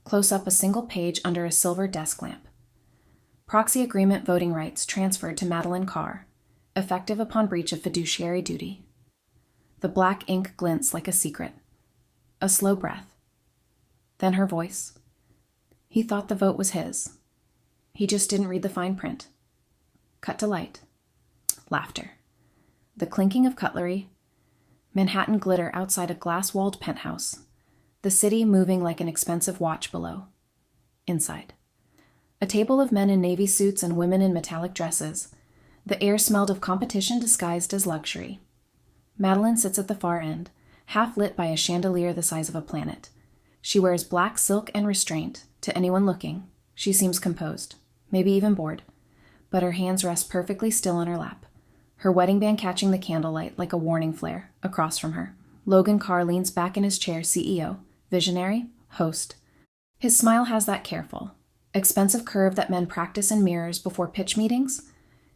Close up a single page under a silver desk lamp. Proxy agreement voting rights transferred to Madeline Carr, effective upon breach of fiduciary duty. The black ink glints like a secret. A slow breath. Then her voice. He thought the vote was his. He just didn't read the fine print. Cut to light. Laughter. The clinking of cutlery. Manhattan glitter outside a glass-walled penthouse. The city moving like an expensive watch below. Inside. A table of men in navy suits and women in metallic dresses. The air smelled of competition disguised as luxury. Madeline sits at the far end, half lit by a chandelier the size of a planet. She wears black silk and restraint. To anyone looking, she seems composed, maybe even bored, but her hands rest perfectly still on her lap, her wedding band catching the candlelight like a warning flare across from her. Logan Carr leans back in his chair, CEO, visionary, host. His smile has that careful, expensive curve that men practice in mirrors before pitch meetings.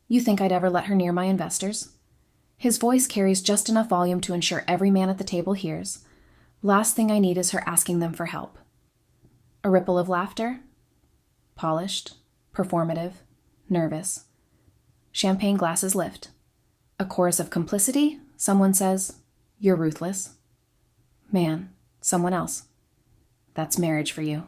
You think I'd ever let her near my investors? His voice carries just enough volume to ensure every man at the table hears. Last thing I need is her asking them for help. A ripple of laughter. Polished, performative, nervous. Champagne glasses lift. A chorus of complicity. Someone says, "You're ruthless." Man, someone else. "That's marriage for you."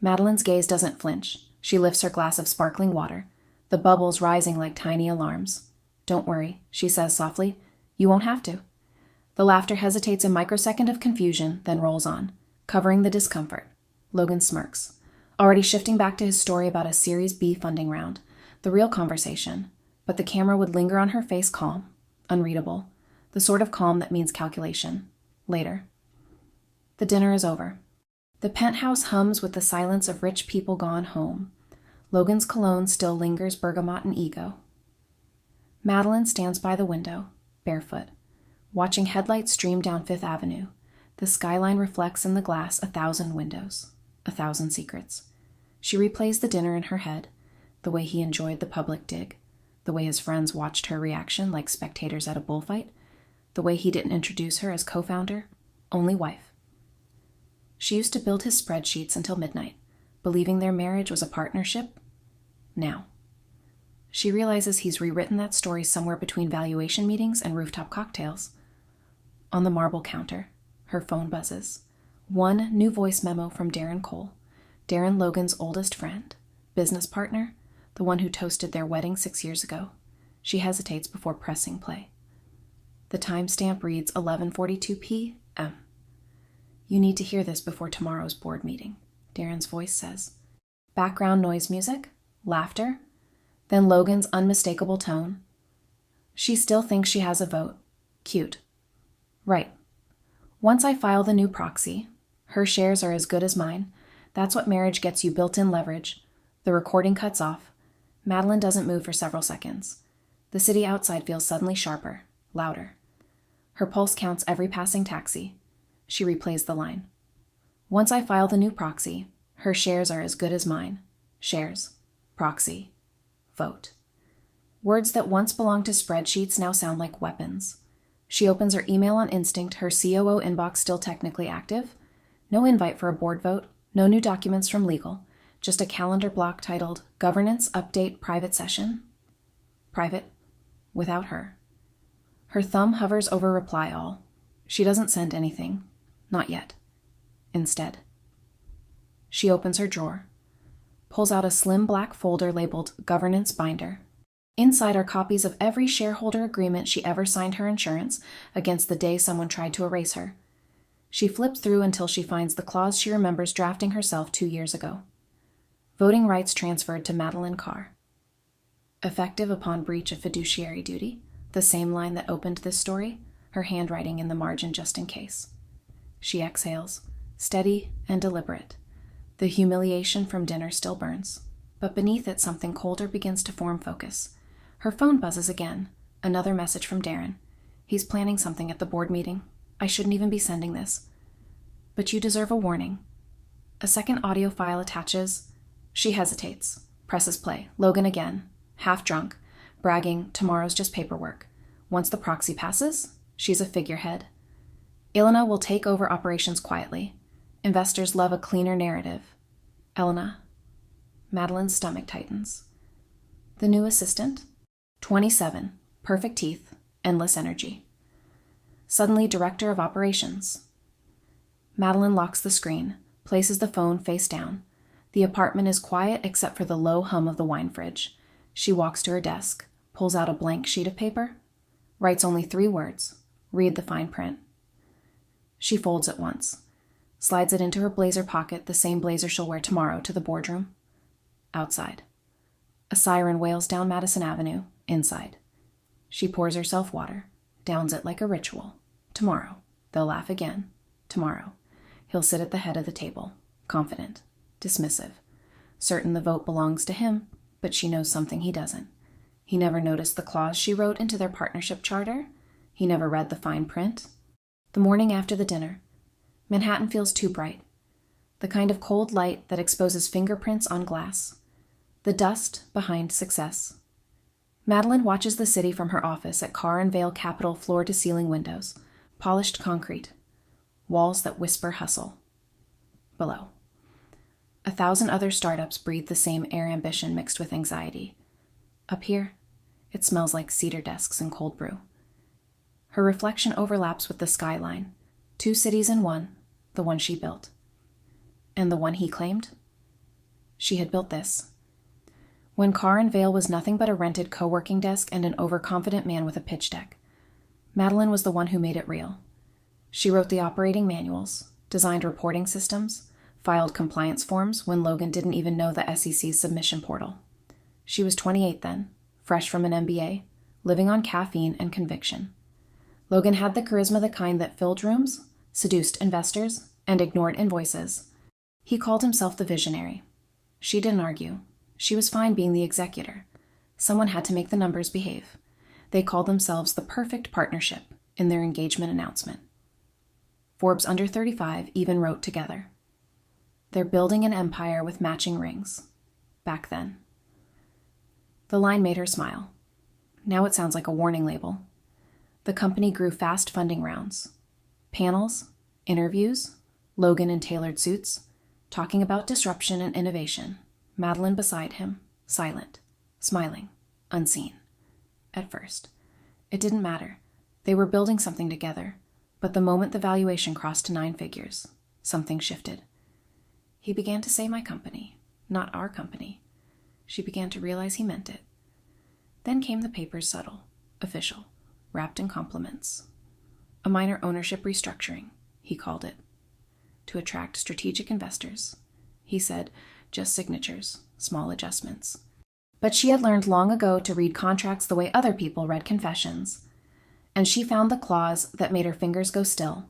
Madeline's gaze doesn't flinch. She lifts her glass of sparkling water, the bubbles rising like tiny alarms. "Don't worry," she says softly. "You won't have to." The laughter hesitates a microsecond of confusion, then rolls on, covering the discomfort. Logan smirks, already shifting back to his story about a Series B funding round, the real conversation, but the camera would linger on her face calm, unreadable, the sort of calm that means calculation. Later. The dinner is over. The penthouse hums with the silence of rich people gone home. Logan's cologne still lingers bergamot and ego. Madeline stands by the window, barefoot, watching headlights stream down Fifth Avenue. The skyline reflects in the glass 1,000 windows, 1,000 secrets. She replays the dinner in her head, the way he enjoyed the public dig, the way his friends watched her reaction like spectators at a bullfight, the way he didn't introduce her as co-founder, only wife. She used to build his spreadsheets until midnight, believing their marriage was a partnership. Now. She realizes he's rewritten that story somewhere between valuation meetings and rooftop cocktails. On the marble counter, her phone buzzes. One new voice memo from Darren Cole, Darren Logan's oldest friend, business partner, the one who toasted their wedding 6 years ago. She hesitates before pressing play. The timestamp reads 11:42 p.m. "You need to hear this before tomorrow's board meeting," Darren's voice says. Background noise music, laughter, then Logan's unmistakable tone. She still thinks she has a vote. Cute. Right. "Once I file the new proxy, her shares are as good as mine. That's what marriage gets you, built-in leverage." The recording cuts off. Madeline doesn't move for several seconds. The city outside feels suddenly sharper, louder. Her pulse counts every passing taxi. She replays the line. "Once I file the new proxy, her shares are as good as mine. Shares. Proxy. Vote." Words that once belonged to spreadsheets now sound like weapons. She opens her email on instinct, her COO inbox still technically active. No invite for a board vote, no new documents from legal, just a calendar block titled Governance Update Private Session. Private, without her. Her thumb hovers over reply all. She doesn't send anything. Not yet. Instead. She opens her drawer, pulls out a slim black folder labeled Governance Binder. Inside are copies of every shareholder agreement she ever signed her insurance against the day someone tried to erase her. She flips through until she finds the clause she remembers drafting herself 2 years ago. Voting rights transferred to Madeline Carr. Effective upon breach of fiduciary duty, the same line that opened this story, her handwriting in the margin just in case. She exhales, steady and deliberate. The humiliation from dinner still burns, but beneath it something colder begins to form focus. Her phone buzzes again, another message from Darren. He's planning something at the board meeting. I shouldn't even be sending this. But you deserve a warning. A second audio file attaches. She hesitates, presses play. Logan again, half drunk, bragging, tomorrow's just paperwork. Once the proxy passes, she's a figurehead. Ilona will take over operations quietly. Investors love a cleaner narrative. Elena. Madeline's stomach tightens. The new assistant? 27, perfect teeth, endless energy. Suddenly, director of operations. Madeline locks the screen, places the phone face down. The apartment is quiet except for the low hum of the wine fridge. She walks to her desk, pulls out a blank sheet of paper, writes only 3 words, read the fine print. She folds it once, slides it into her blazer pocket, the same blazer she'll wear tomorrow to the boardroom. Outside. A siren wails down Madison Avenue, inside. She pours herself water, downs it like a ritual. Tomorrow, they'll laugh again. Tomorrow, he'll sit at the head of the table, confident, dismissive, certain the vote belongs to him, but she knows something he doesn't. He never noticed the clause she wrote into their partnership charter. He never read the fine print. The morning after the dinner. Manhattan feels too bright. The kind of cold light that exposes fingerprints on glass. The dust behind success. Madeline watches the city from her office at Carr and Vale Capital floor-to-ceiling windows, polished concrete, walls that whisper hustle. Below. 1,000 other startups breathe the same air ambition mixed with anxiety. Up here, it smells like cedar desks and cold brew. Her reflection overlaps with the skyline, 2 cities in one, the one she built. And the one he claimed? She had built this. When Carr and Vale was nothing but a rented co-working desk and an overconfident man with a pitch deck, Madeline was the one who made it real. She wrote the operating manuals, designed reporting systems, filed compliance forms when Logan didn't even know the SEC's submission portal. She was 28 then, fresh from an MBA, living on caffeine and conviction. Logan had the charisma, the kind that filled rooms, seduced investors, and ignored invoices. He called himself the visionary. She didn't argue. She was fine being the executor. Someone had to make the numbers behave. They called themselves the perfect partnership in their engagement announcement. Forbes Under 35 even wrote together. They're building an empire with matching rings. Back then. The line made her smile. Now it sounds like a warning label. The company grew fast funding rounds. Panels, interviews, Logan in tailored suits, talking about disruption and innovation. Madeline beside him, silent, smiling, unseen. At first. It didn't matter. They were building something together, but the moment the valuation crossed 9 figures, something shifted. He began to say my company, not our company. She began to realize he meant it. Then came the paper's subtle, official, wrapped in compliments. A minor ownership restructuring, he called it. To attract strategic investors. He said, just signatures, small adjustments. But she had learned long ago to read contracts the way other people read confessions. And she found the clause that made her fingers go still.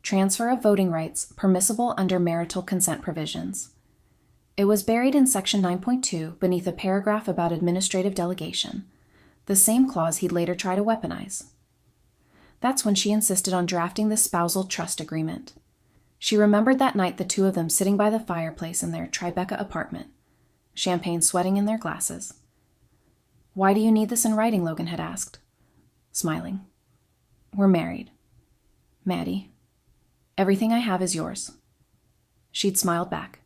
Transfer of voting rights permissible under marital consent provisions. It was buried in Section 9.2 beneath a paragraph about administrative delegation, the same clause he'd later try to weaponize. That's when she insisted on drafting the spousal trust agreement. She remembered that night the 2 of them sitting by the fireplace in their Tribeca apartment, champagne sweating in their glasses. Why do you need this in writing? Logan had asked, smiling. We're married. Maddie. Everything I have is yours. She'd smiled back.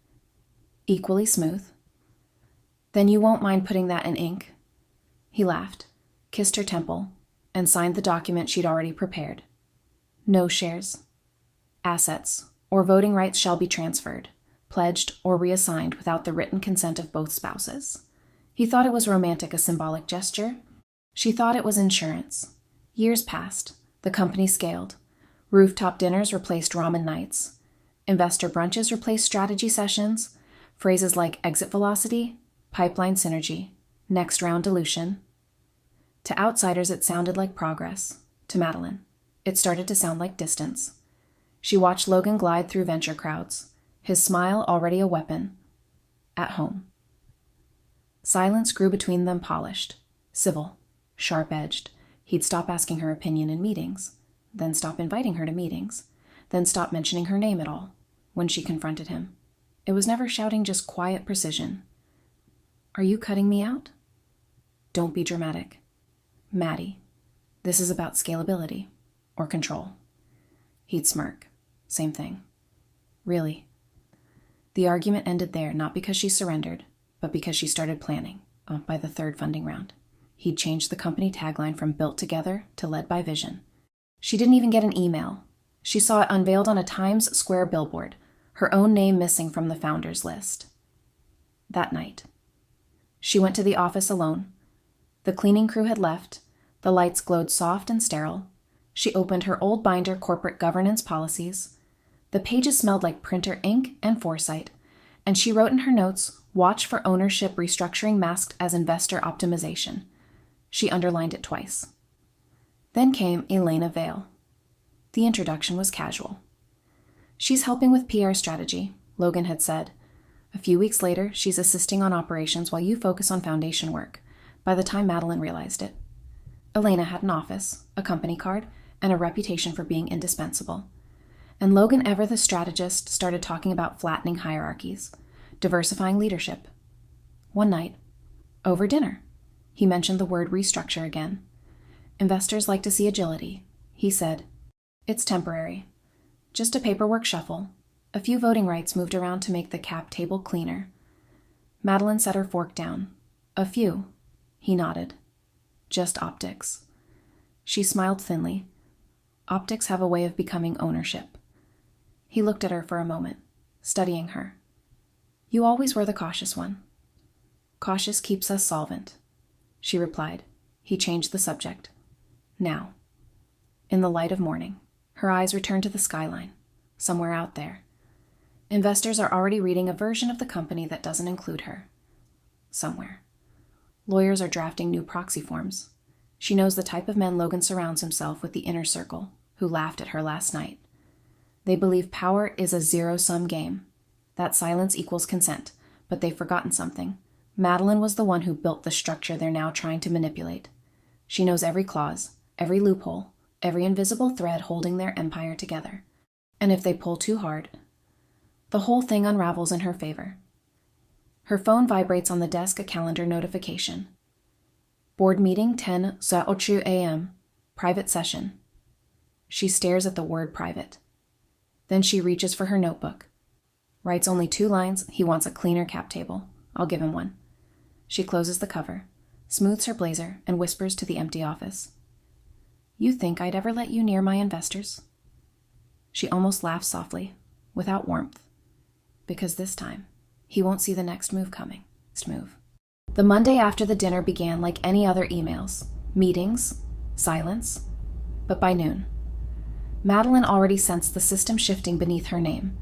Equally smooth. Then you won't mind putting that in ink? He laughed, kissed her temple, and signed the document she'd already prepared. No shares. Assets or voting rights shall be transferred, pledged or reassigned without the written consent of both spouses. He thought it was romantic, a symbolic gesture. She thought it was insurance. Years passed. The company scaled. Rooftop dinners replaced ramen nights. Investor brunches replaced strategy sessions. Phrases like exit velocity, pipeline synergy, next round dilution. To outsiders, it sounded like progress. To Madeline, it started to sound like distance. She watched Logan glide through venture crowds, his smile already a weapon. At home. Silence grew between them, polished, civil, sharp-edged. He'd stop asking her opinion in meetings, then stop inviting her to meetings, then stop mentioning her name at all when she confronted him. It was never shouting, just quiet precision. Are you cutting me out? Don't be dramatic. Maddie, this is about scalability or control. He'd smirk. Same thing. Really. The argument ended there, not because she surrendered, but because she started planning, by the third funding round. He'd changed the company tagline from Built Together to Led by Vision. She didn't even get an email. She saw it unveiled on a Times Square billboard, her own name missing from the founders list. That night, she went to the office alone. The cleaning crew had left. The lights glowed soft and sterile. She opened her old binder corporate governance policies. The pages smelled like printer ink and foresight, and she wrote in her notes, "Watch for ownership restructuring masked as investor optimization." She underlined it twice. Then came Elena Vale. The introduction was casual. "She's helping with PR strategy," Logan had said. "A few weeks later, she's assisting on operations while you focus on foundation work," by the time Madeline realized it. Elena had an office, a company card, and a reputation for being indispensable. And Logan, ever the strategist, started talking about flattening hierarchies, diversifying leadership. One night, over dinner, he mentioned the word restructure again. "Investors like to see agility," he said. "It's temporary. Just a paperwork shuffle. A few voting rights moved around to make the cap table cleaner." Madeline set her fork down. "A few." He nodded. "Just optics." She smiled thinly. "Optics have a way of becoming ownership." He looked at her for a moment, studying her. "You always were the cautious one." "Cautious keeps us solvent," she replied. He changed the subject. "Now." In the light of morning, her eyes returned to the skyline, somewhere out there. Investors are already reading a version of the company that doesn't include her. Somewhere. Lawyers are drafting new proxy forms. She knows the type of men Logan surrounds himself with, the inner circle, who laughed at her last night. They believe power is a zero-sum game. That silence equals consent, but they've forgotten something. Madeline was the one who built the structure they're now trying to manipulate. She knows every clause, every loophole, every invisible thread holding their empire together. And if they pull too hard, the whole thing unravels in her favor. Her phone vibrates on the desk, a calendar notification. Board meeting 10:08 a.m. Private session. She stares at the word private. Then she reaches for her notebook. Writes only 2 lines. He wants a cleaner cap table. I'll give him one. She closes the cover, smooths her blazer, and whispers to the empty office. "You think I'd ever let you near my investors?" She almost laughs softly, without warmth. Because this time, he won't see the next move coming. The Monday after the dinner began like any other emails. Meetings, silence. But by noon, Madeline already sensed the system shifting beneath her name.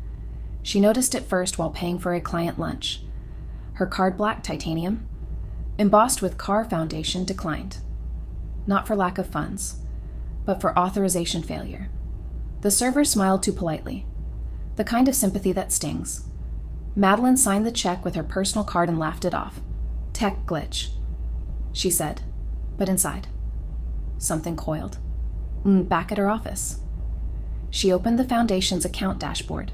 She noticed it first while paying for a client lunch. Her card black titanium, embossed with Carr Foundation, declined. Not for lack of funds, but for authorization failure. The server smiled too politely. The kind of sympathy that stings. Madeline signed the check with her personal card and laughed it off. "Tech glitch," she said, but inside, something coiled. Back at her office, she opened the foundation's account dashboard.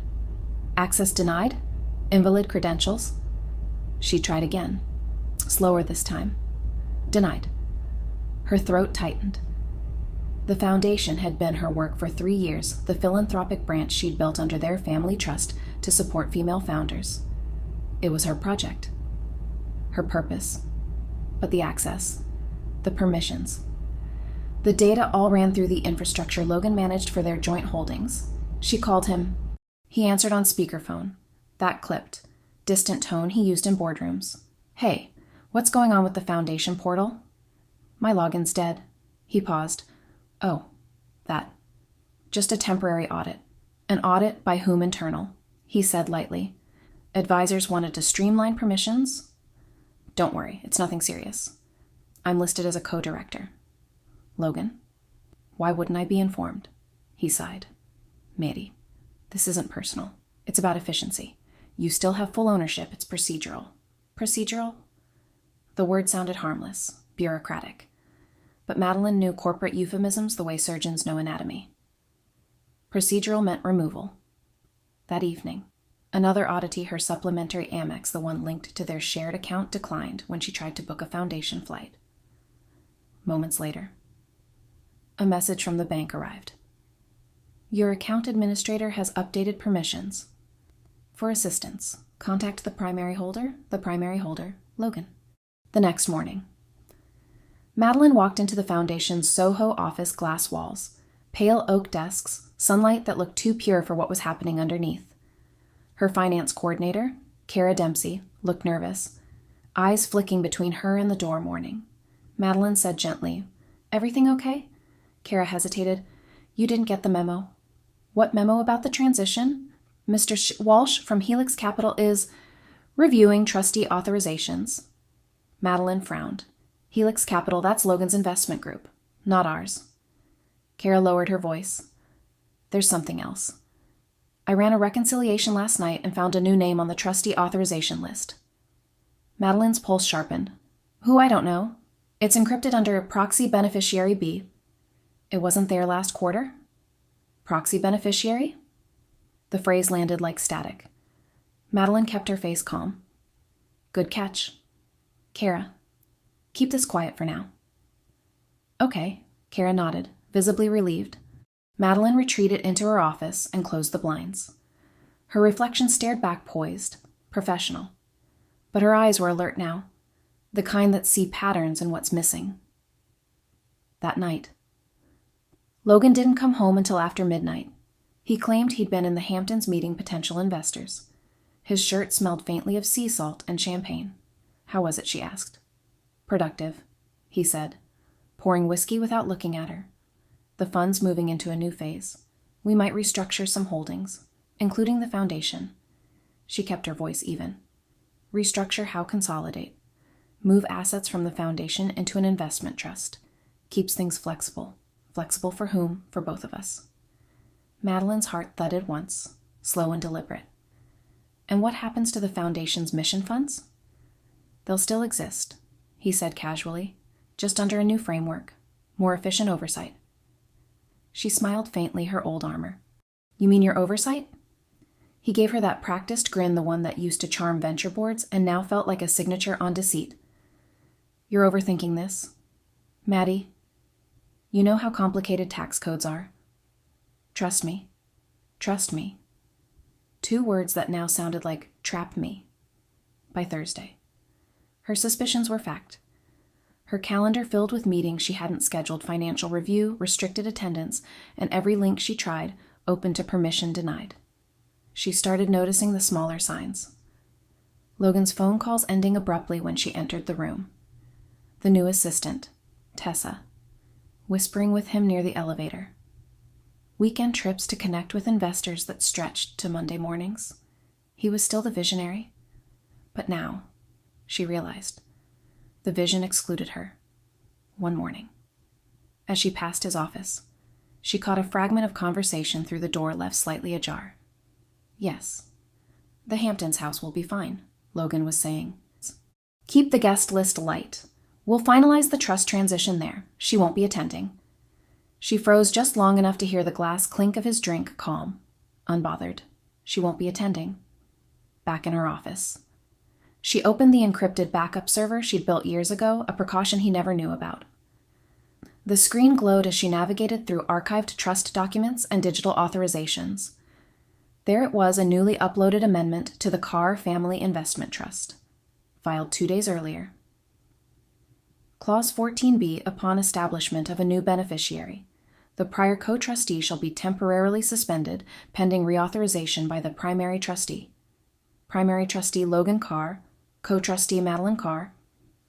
Access denied? Invalid credentials? She tried again, slower this time. Denied. Her throat tightened. The foundation had been her work for 3 years, the philanthropic branch she'd built under their family trust to support female founders. It was her project, her purpose. But the access, the permissions, the data all ran through the infrastructure Logan managed for their joint holdings. She called him. He answered on speakerphone, that clipped, distant tone he used in boardrooms. "Hey, what's going on with the foundation portal?" "My login's dead." He paused. "Oh, that. Just a temporary audit. An audit by whom internal?" He said lightly. "Advisors wanted to streamline permissions?" "Don't worry, it's nothing serious. I'm listed as a co-director." "Logan, why wouldn't I be informed?" He sighed. "Mary, this isn't personal. It's about efficiency. You still have full ownership. It's procedural." "Procedural?" The word sounded harmless, bureaucratic. But Madeline knew corporate euphemisms the way surgeons know anatomy. Procedural meant removal. That evening, another oddity, her supplementary Amex, the one linked to their shared account, declined when she tried to book a foundation flight. Moments later, a message from the bank arrived. "Your account administrator has updated permissions." For assistance, contact the primary holder, Logan. The next morning. Madeline walked into the Foundation's Soho office glass walls, pale oak desks, sunlight that looked too pure for what was happening underneath. Her finance coordinator, Kara Dempsey, looked nervous, eyes flicking between her and the door mourning. Madeline said gently, "Everything okay?" Kara hesitated. "You didn't get the memo." "What memo about the transition?" "Mr. Walsh from Helix Capital is reviewing trustee authorizations." Madeline frowned. "Helix Capital, that's Logan's investment group, not ours." Kara lowered her voice. "There's something else. I ran a reconciliation last night and found a new name on the trustee authorization list." Madeline's pulse sharpened. "Who? I don't know. It's encrypted under proxy beneficiary B." "It wasn't there last quarter?" "Proxy beneficiary?" The phrase landed like static. Madeline kept her face calm. "Good catch. Kara, keep this quiet for now." "Okay," Kara nodded, visibly relieved. Madeline retreated into her office and closed the blinds. Her reflection stared back poised, professional. But her eyes were alert now, the kind that see patterns in what's missing. That night. Logan didn't come home until after midnight. He claimed he'd been in the Hamptons meeting potential investors. His shirt smelled faintly of sea salt and champagne. "How was it?" she asked. "Productive," he said, pouring whiskey without looking at her. "The fund's moving into a new phase. We might restructure some holdings, including the Foundation." She kept her voice even. "Restructure how? Consolidate. Move assets from the Foundation into an investment trust. Keeps things flexible. Flexible for whom? For both of us." Madeline's heart thudded once, slow and deliberate. "And what happens to the Foundation's mission funds?" "They'll still exist," he said casually, "just under a new framework, more efficient oversight." She smiled faintly, her old armor. "You mean your oversight?" He gave her that practiced grin, the one that used to charm venture boards and now felt like a signature on deceit. "You're overthinking this. Maddie, you know how complicated tax codes are. Trust me. Trust me." 2 words that now sounded like "trap me." By Thursday. Her suspicions were fact. Her calendar filled with meetings she hadn't scheduled, financial review, restricted attendance, and every link she tried, open to permission denied. She started noticing the smaller signs. Logan's phone calls ending abruptly when she entered the room. The new assistant, Tessa, whispering with him near the elevator. Weekend trips to connect with investors that stretched to Monday mornings. He was still the visionary. But now, she realized, the vision excluded her. One morning. As she passed his office, she caught a fragment of conversation through the door left slightly ajar. "Yes, the Hamptons house will be fine," Logan was saying. "Keep the guest list light. We'll finalize the trust transition there. She won't be attending." She froze just long enough to hear the glass clink of his drink, calm, unbothered. She won't be attending. Back in her office. She opened the encrypted backup server she'd built years ago, a precaution he never knew about. The screen glowed as she navigated through archived trust documents and digital authorizations. There it was, a newly uploaded amendment to the Carr Family Investment Trust, filed 2 days earlier. Clause 14b, upon establishment of a new beneficiary, the prior co-trustee shall be temporarily suspended pending reauthorization by the primary trustee. Primary trustee Logan Carr, co-trustee Madeline Carr.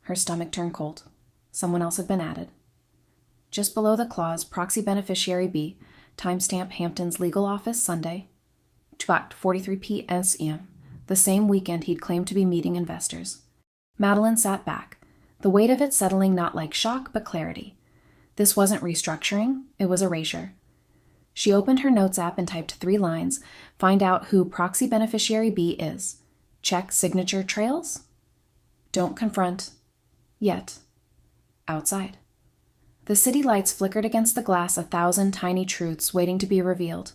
Her stomach turned cold. Someone else had been added. Just below the clause, proxy beneficiary B, timestamp Hampton's legal office Sunday, 43 p.m., the same weekend he'd claimed to be meeting investors. Madeline sat back, the weight of it settling not like shock but clarity. This wasn't restructuring, it was erasure. She opened her notes app and typed 3 lines, find out who proxy beneficiary B is. Check signature trails. Don't confront. Yet. Outside. The city lights flickered against the glass, 1,000 tiny truths waiting to be revealed.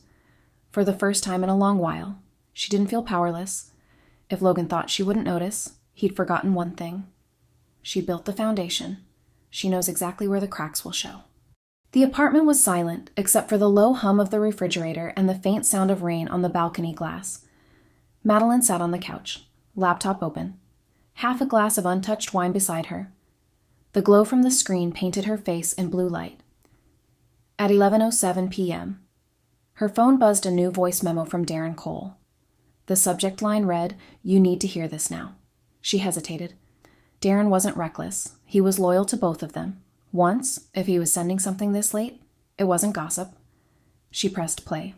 For the first time in a long while, she didn't feel powerless. If Logan thought she wouldn't notice, he'd forgotten one thing. She built the foundation. She knows exactly where the cracks will show. The apartment was silent, except for the low hum of the refrigerator and the faint sound of rain on the balcony glass. Madeline sat on the couch, laptop open, half a glass of untouched wine beside her. The glow from the screen painted her face in blue light. At 11:07 p.m., her phone buzzed a new voice memo from Darren Cole. The subject line read, "You need to hear this now." She hesitated. Darren wasn't reckless. He was loyal to both of them. Once, if he was sending something this late, it wasn't gossip. She pressed play.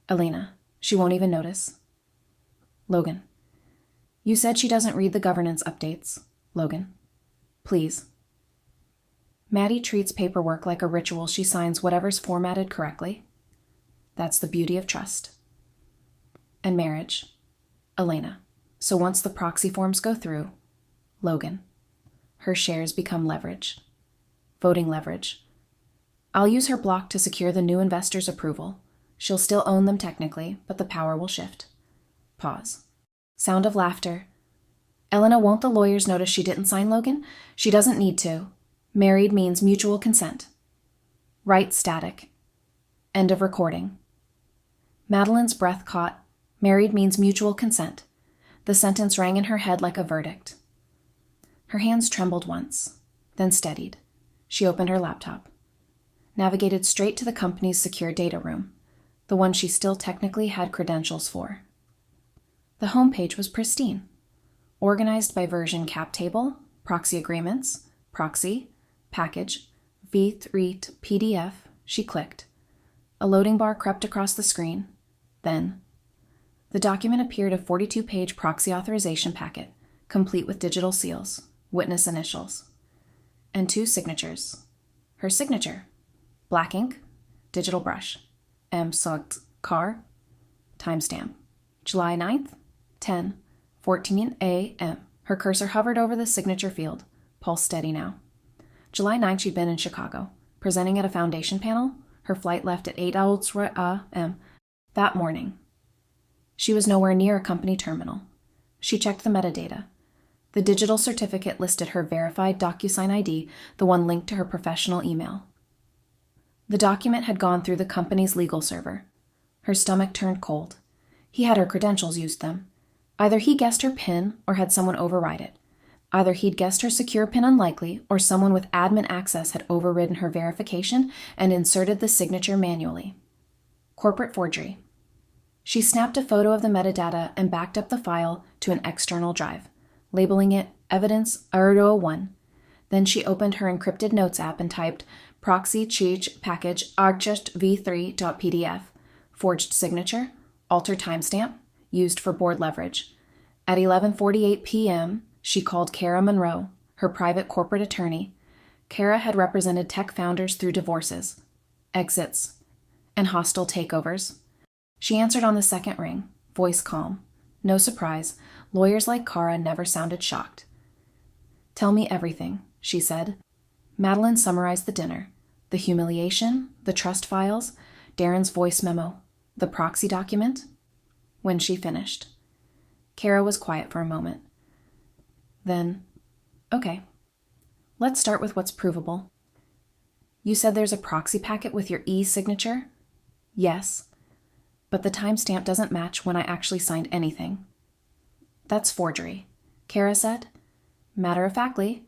Elena, she won't even notice. Logan. You said she doesn't read the governance updates. Logan. Please. Maddie treats paperwork like a ritual. She signs whatever's formatted correctly. That's the beauty of trust. And marriage. Elena. So once the proxy forms go through, Logan. Her shares become leverage. Voting leverage. I'll use her block to secure the new investor's approval. She'll still own them technically, but the power will shift. Pause. Sound of laughter. Elena, won't the lawyers notice she didn't sign Logan? She doesn't need to. Married means mutual consent. Right static. End of recording. Madeline's breath caught. Married means mutual consent. The sentence rang in her head like a verdict. Her hands trembled once, then steadied. She opened her laptop. Navigated straight to the company's secure data room, the one she still technically had credentials for. The homepage was pristine, organized by version cap table, proxy agreements, proxy, package, V3 PDF. She clicked. A loading bar crept across the screen. Then, the document appeared a 42-page proxy authorization packet, complete with digital seals, witness initials, and 2 signatures. Her signature. Black ink, digital brush, M. Sogt car, timestamp, July 9th, 10:14 a.m. Her cursor hovered over the signature field, pulse steady now. July 9th, she'd been in Chicago, presenting at a foundation panel. Her flight left at 8 a.m. that morning. She was nowhere near a company terminal. She checked the metadata. The digital certificate listed her verified DocuSign ID, the one linked to her professional email. The document had gone through the company's legal server. Her stomach turned cold. He had her credentials used them. Either he guessed her PIN or had someone override it. Either he'd guessed her secure PIN unlikely, or someone with admin access had overridden her verification and inserted the signature manually. Corporate forgery. She snapped a photo of the metadata and backed up the file to an external drive, labeling it Evidence Ardo 1. Then she opened her encrypted notes app and typed proxy cheech package argest v3.pdf, forged signature, altered timestamp, used for board leverage. At 11:48 p.m., she called Kara Monroe, her private corporate attorney. Kara had represented tech founders through divorces, exits, and hostile takeovers. She answered on the second ring, voice calm. No surprise, lawyers like Kara never sounded shocked. Tell me everything, she said. Madeline summarized the dinner, the humiliation, the trust files, Darren's voice memo, the proxy document. When she finished, Kara was quiet for a moment. Then, okay, let's start with what's provable. You said there's a proxy packet with your e-signature? Yes, but the timestamp doesn't match when I actually signed anything. That's forgery, Kara said. Matter-of-factly,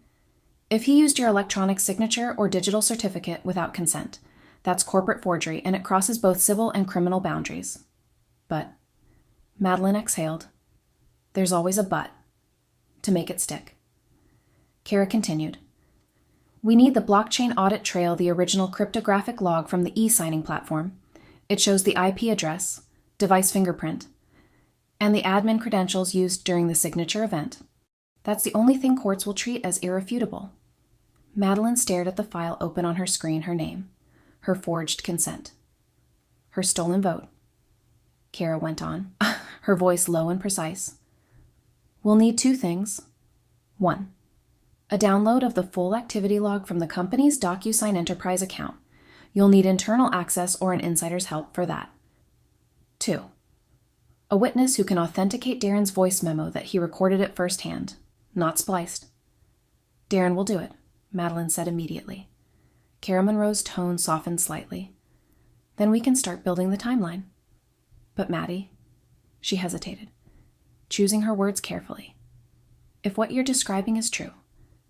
if he used your electronic signature or digital certificate without consent, that's corporate forgery, and it crosses both civil and criminal boundaries. But, Madeline exhaled. There's always a but, to make it stick. Kara continued. We need the blockchain audit trail, the original cryptographic log from the e-signing platform. It shows the IP address, device fingerprint, and the admin credentials used during the signature event. That's the only thing courts will treat as irrefutable. Madeline stared at the file open on her screen, her name, her forged consent, her stolen vote. Kara went on, her voice low and precise. We'll need 2 things. 1. A download of the full activity log from the company's DocuSign Enterprise account. You'll need internal access or an insider's help for that. 2. A witness who can authenticate Darren's voice memo that he recorded it firsthand, not spliced. Darren will do it, Madeline said immediately. Kara Monroe's tone softened slightly. Then we can start building the timeline. But Maddie, she hesitated. choosing her words carefully. If what you're describing is true,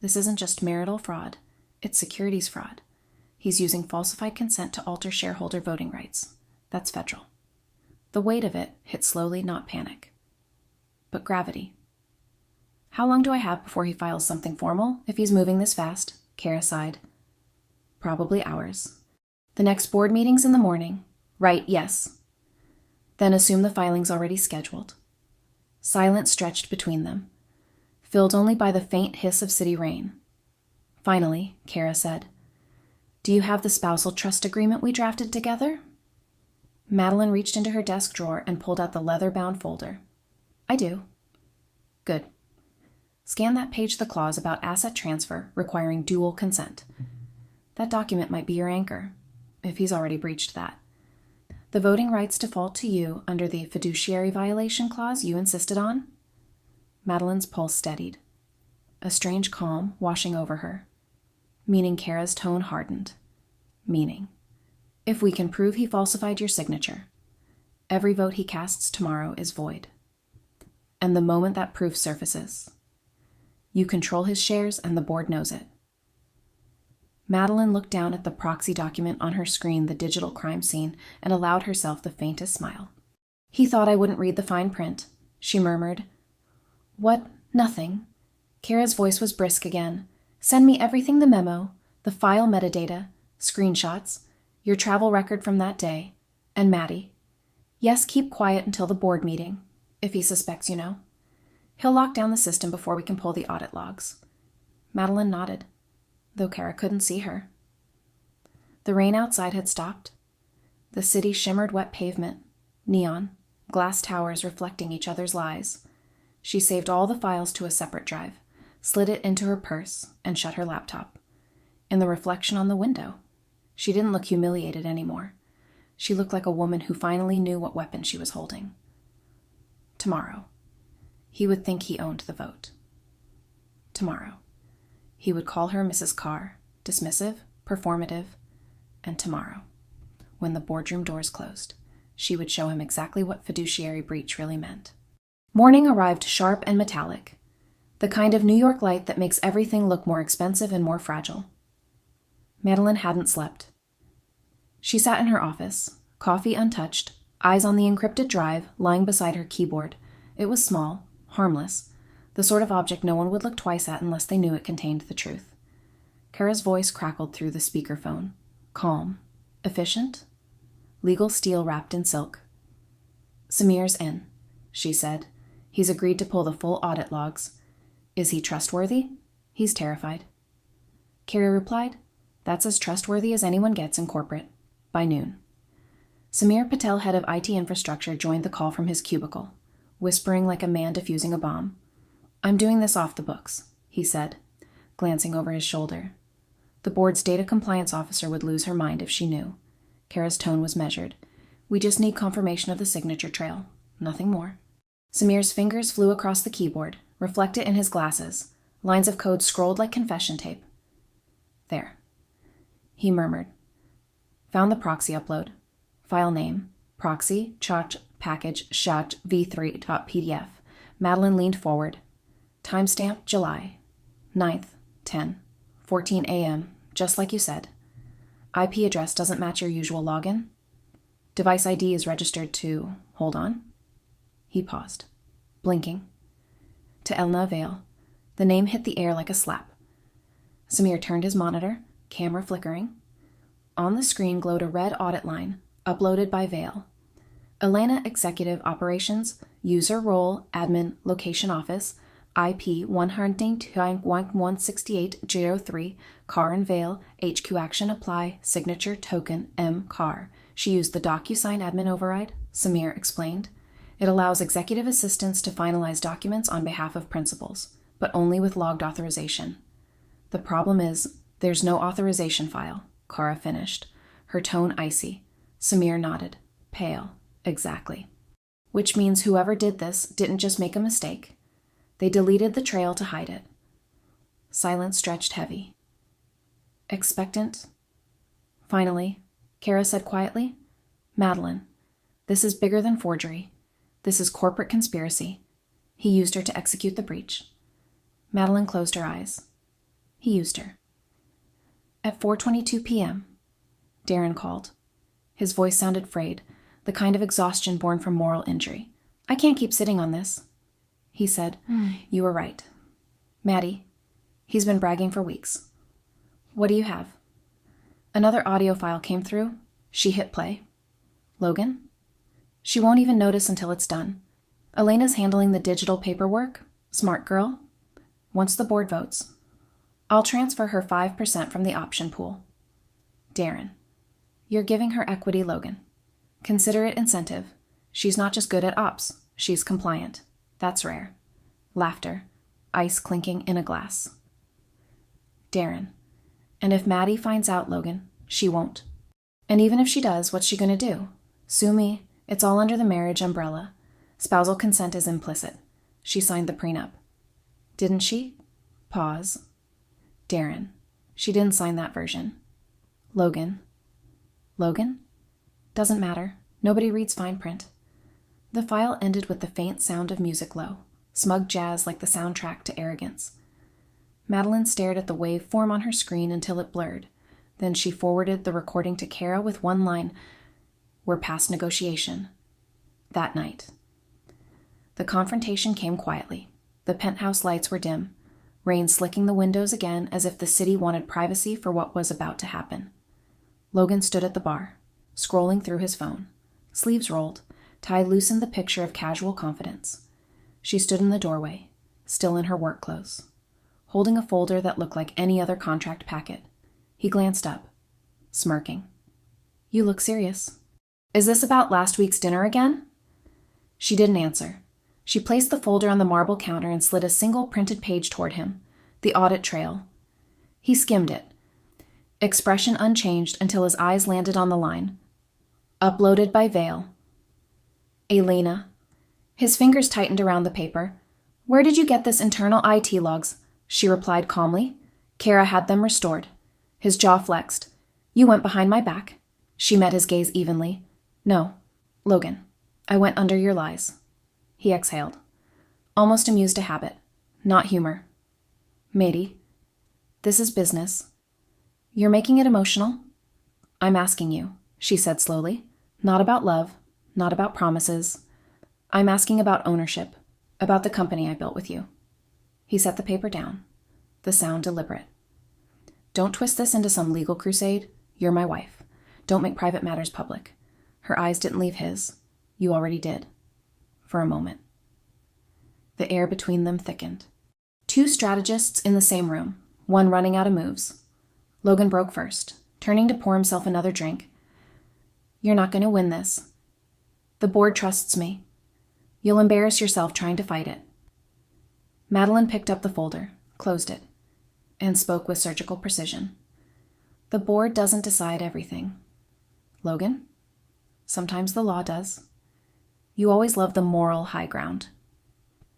this isn't just marital fraud, it's securities fraud. He's using falsified consent to alter shareholder voting rights. That's federal. The weight of it hit slowly, not panic. But gravity. How long do I have before he files something formal, if he's moving this fast? Kara sighed. Probably hours. The next board meeting's in the morning. Right, yes. Then assume the filing's already scheduled. Silence stretched between them, filled only by the faint hiss of city rain. Finally, Kara said, "Do you have the spousal trust agreement we drafted together?" Madeline reached into her desk drawer and pulled out the leather-bound folder. "I do." "Good. Scan that page the clause about asset transfer requiring dual consent. That document might be your anchor, if he's already breached that. The voting rights default to you under the fiduciary violation clause you insisted on?" Madeline's pulse steadied, a strange calm washing over her. Meaning Kara's tone hardened. Meaning, if we can prove he falsified your signature, every vote he casts tomorrow is void. And the moment that proof surfaces, you control his shares and the board knows it. Madeline looked down at the proxy document on her screen, the digital crime scene, and allowed herself the faintest smile. "He thought I wouldn't read the fine print," she murmured. "What? Nothing." Kara's voice was brisk again. "Send me everything, the memo, the file metadata, screenshots, your travel record from that day, and Maddie. Yes, keep quiet until the board meeting, if he suspects, you know. He'll lock down the system before we can pull the audit logs." Madeline nodded, though Kara couldn't see her. The rain outside had stopped. The city shimmered wet pavement, neon, glass towers reflecting each other's lies. She saved all the files to a separate drive, slid it into her purse, and shut her laptop. In the reflection on the window, she didn't look humiliated anymore. She looked like a woman who finally knew what weapon she was holding. Tomorrow, he would think he owned the vote. Tomorrow, he would call her Mrs. Carr, dismissive, performative, and tomorrow, when the boardroom doors closed, she would show him exactly what fiduciary breach really meant. Morning arrived sharp and metallic, the kind of New York light that makes everything look more expensive and more fragile. Madeline hadn't slept. She sat in her office, coffee untouched, eyes on the encrypted drive lying beside her keyboard. It was small, harmless, the sort of object no one would look twice at unless they knew it contained the truth. Kara's voice crackled through the speakerphone, calm, efficient, legal steel wrapped in silk. "Samir's in," she said. "He's agreed to pull the full audit logs. Is he trustworthy?" "He's terrified." Kara replied, "That's as trustworthy as anyone gets in corporate." By noon. Samir Patel, head of IT infrastructure, joined the call from his cubicle, whispering like a man defusing a bomb. "I'm doing this off the books," he said, glancing over his shoulder. The board's data compliance officer would lose her mind if she knew. Kara's tone was measured. "We just need confirmation of the signature trail. Nothing more." Samir's fingers flew across the keyboard, reflected in his glasses, lines of code scrolled like confession tape. "There," he murmured. Found the proxy upload. File name, proxy, chat package, shat v3.pdf. Madeline leaned forward. Timestamp, July 9th, 10:14 a.m., just like you said. IP address doesn't match your usual login. Device ID is registered to, hold on. He paused, blinking. To Elna Vale. The name hit the air like a slap. Samir turned his monitor, camera flickering. On the screen glowed a red audit line, uploaded by Vale. Elena Executive Operations, User Role, Admin, Location Office, IP 168.03, Carr and Vale, HQ Action Apply, Signature Token, M. Carr. She used the DocuSign admin override, Samir explained. It allows executive assistants to finalize documents on behalf of principals, but only with logged authorization. The problem is, there's no authorization file, Kara finished, her tone icy. Samir nodded, pale, exactly. Which means whoever did this didn't just make a mistake. They deleted the trail to hide it. Silence stretched heavy. Expectant. Finally, Kara said quietly, "Madeline, this is bigger than forgery. This is corporate conspiracy. He used her to execute the breach. Madeline closed her eyes. He used her. At 4:22 p.m., Darren called. His voice sounded frayed, the kind of exhaustion born from moral injury. I can't keep sitting on this. He said, You were right. Maddie, he's been bragging for weeks. What do you have? Another audio file came through. She hit play. Logan? She won't even notice until it's done. Elena's handling the digital paperwork. Smart girl. Once the board votes, I'll transfer her 5% from the option pool. Darren, you're giving her equity, Logan. Consider it incentive. She's not just good at ops, she's compliant. That's rare. Laughter. Ice clinking in a glass. Darren, and if Maddie finds out, Logan, she won't. And even if she does, what's she going to do? Sue me. It's all under the marriage umbrella. Spousal consent is implicit. She signed the prenup. Didn't she? Pause. Darren, she didn't sign that version. Logan? Doesn't matter. Nobody reads fine print. The file ended with the faint sound of music low, smug jazz like the soundtrack to arrogance. Madeline stared at the waveform on her screen until it blurred. Then she forwarded the recording to Kara with one line, We're past negotiation. That night. The confrontation came quietly. The penthouse lights were dim, rain slicking the windows again as if the city wanted privacy for what was about to happen. Logan stood at the bar, scrolling through his phone. Sleeves rolled, tie loosened the picture of casual confidence. She stood in the doorway, still in her work clothes, holding a folder that looked like any other contract packet. He glanced up, smirking. You look serious. Is this about last week's dinner again? She didn't answer. She placed the folder on the marble counter and slid a single printed page toward him, the audit trail. He skimmed it, expression unchanged until his eyes landed on the line. Uploaded by Vale. Elena. His fingers tightened around the paper. Where did you get this internal IT logs? She replied calmly. Kara had them restored. His jaw flexed. You went behind my back. She met his gaze evenly. No. Logan, I went under your lies. He exhaled. Almost amused a habit. Not humor. Matey, this is business. You're making it emotional? I'm asking you, she said slowly. Not about love, not about promises. I'm asking about ownership, about the company I built with you. He set the paper down, the sound deliberate. Don't twist this into some legal crusade. You're my wife. Don't make private matters public. Her eyes didn't leave his. You already did. For a moment. The air between them thickened. Two strategists in the same room, one running out of moves. Logan broke first, turning to pour himself another drink. You're not going to win this. The board trusts me. You'll embarrass yourself trying to fight it. Madeline picked up the folder, closed it, and spoke with surgical precision. The board doesn't decide everything. Logan? Sometimes the law does. You always loved the moral high ground.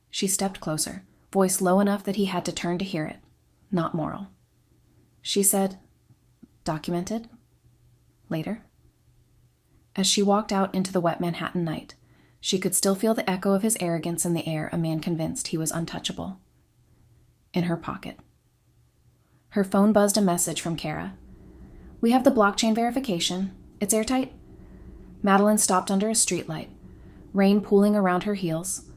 She stepped closer, voice low enough that he had to turn to hear it. Not moral. She said, Documented? Later? As she walked out into the wet Manhattan night, she could still feel the echo of his arrogance in the air, a man convinced he was untouchable. In her pocket. Her phone buzzed a message from Kara. We have the blockchain verification. It's airtight. Madeline stopped under a streetlight, rain pooling around her heels.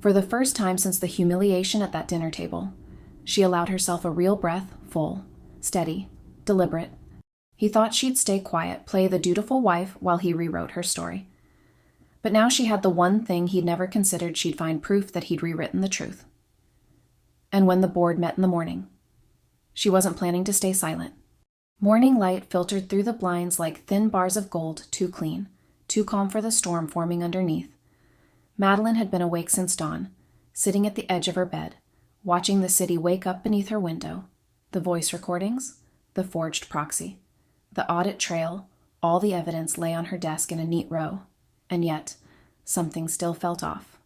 For the first time since the humiliation at that dinner table, she allowed herself a real breath, full, steady, deliberate. He thought she'd stay quiet, play the dutiful wife while he rewrote her story. But now she had the one thing he'd never considered she'd find proof that he'd rewritten the truth. And when the board met in the morning, she wasn't planning to stay silent. Morning light filtered through the blinds like thin bars of gold, too clean, too calm for the storm forming underneath. Madeline had been awake since dawn, sitting at the edge of her bed, watching the city wake up beneath her window. The voice recordings, the forged proxy, the audit trail, all the evidence lay on her desk in a neat row. And yet, something still felt off.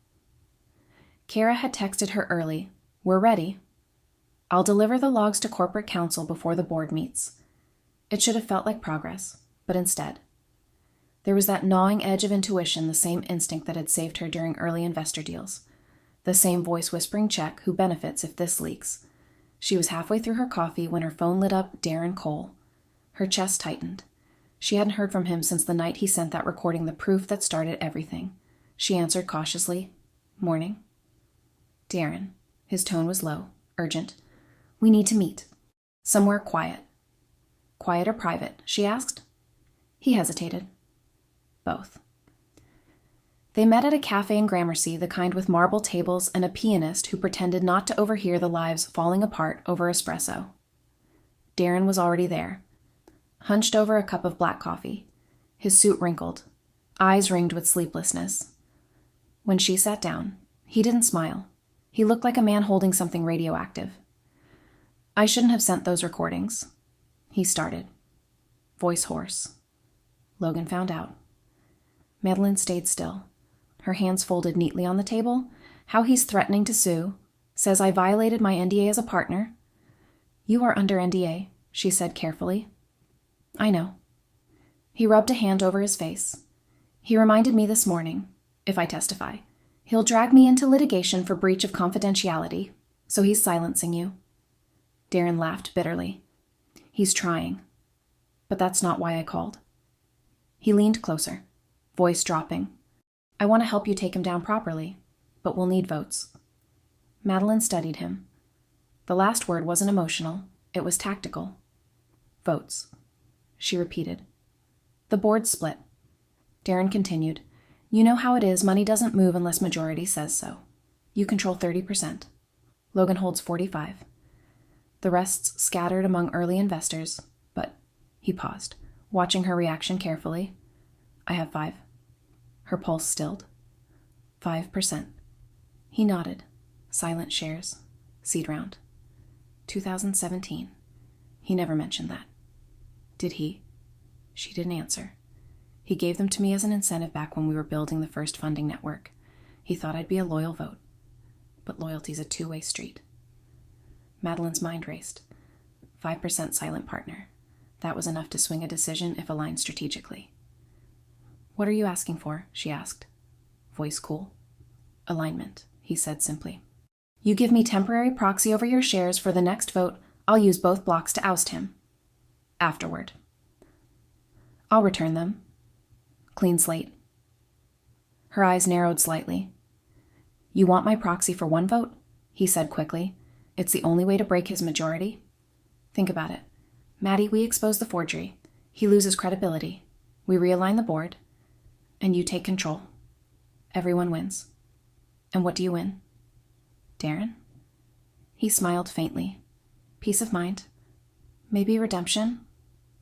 Kara had texted her early, We're ready. I'll deliver the logs to corporate counsel before the board meets. It should have felt like progress, but instead, there was that gnawing edge of intuition, the same instinct that had saved her during early investor deals. The same voice whispering check, who benefits if this leaks. She was halfway through her coffee when her phone lit up Darren Cole. Her chest tightened. She hadn't heard from him since the night he sent that recording, the proof that started everything. She answered cautiously, "Morning." "Darren." His tone was low, urgent. "We need to meet. Somewhere quiet." "Quiet or private?" she asked. He hesitated. "Both." They met at a cafe in Gramercy, the kind with marble tables and a pianist who pretended not to overhear the lives falling apart over espresso. Darren was already there, hunched over a cup of black coffee, his suit wrinkled, eyes ringed with sleeplessness. When she sat down, he didn't smile. He looked like a man holding something radioactive. "I shouldn't have sent those recordings," he started. Voice hoarse. Logan found out. Madeline stayed still, her hands folded neatly on the table. "How he's threatening to sue. Says I violated my NDA as a partner." "You are under NDA," she said carefully. "I know." He rubbed a hand over his face. "He reminded me this morning, if I testify, he'll drag me into litigation for breach of confidentiality, so he's silencing you." Darren laughed bitterly. "He's trying. But that's not why I called." He leaned closer, voice dropping. "I want to help you take him down properly, but we'll need votes." Madeline studied him. The last word wasn't emotional, it was tactical. "Votes," she repeated. "The board split." Darren continued. "You know how it is, money doesn't move unless majority says so. You control 30%. Logan holds 45. The rest's scattered among early investors, but—" he paused, watching her reaction carefully. "I have 5. Her pulse stilled. 5%. He nodded. Silent shares. Seed round. 2017. He never mentioned that. Did he? She didn't answer. He gave them to me as an incentive back when we were building the first funding network. He thought I'd be a loyal vote. But loyalty's a two-way street. Madeline's mind raced. 5% silent partner. That was enough to swing a decision if aligned strategically. "What are you asking for?" she asked. Voice cool. "Alignment," he said simply. "You give me temporary proxy over your shares for the next vote, I'll use both blocks to oust him. Afterward. I'll return them. Clean slate." Her eyes narrowed slightly. "You want my proxy for one vote?" he said quickly. "It's the only way to break his majority. Think about it. Maddie, we expose the forgery. He loses credibility. We realign the board. And you take control. Everyone wins. And what do you win?" "Darren?" He smiled faintly. "Peace of mind. Maybe redemption.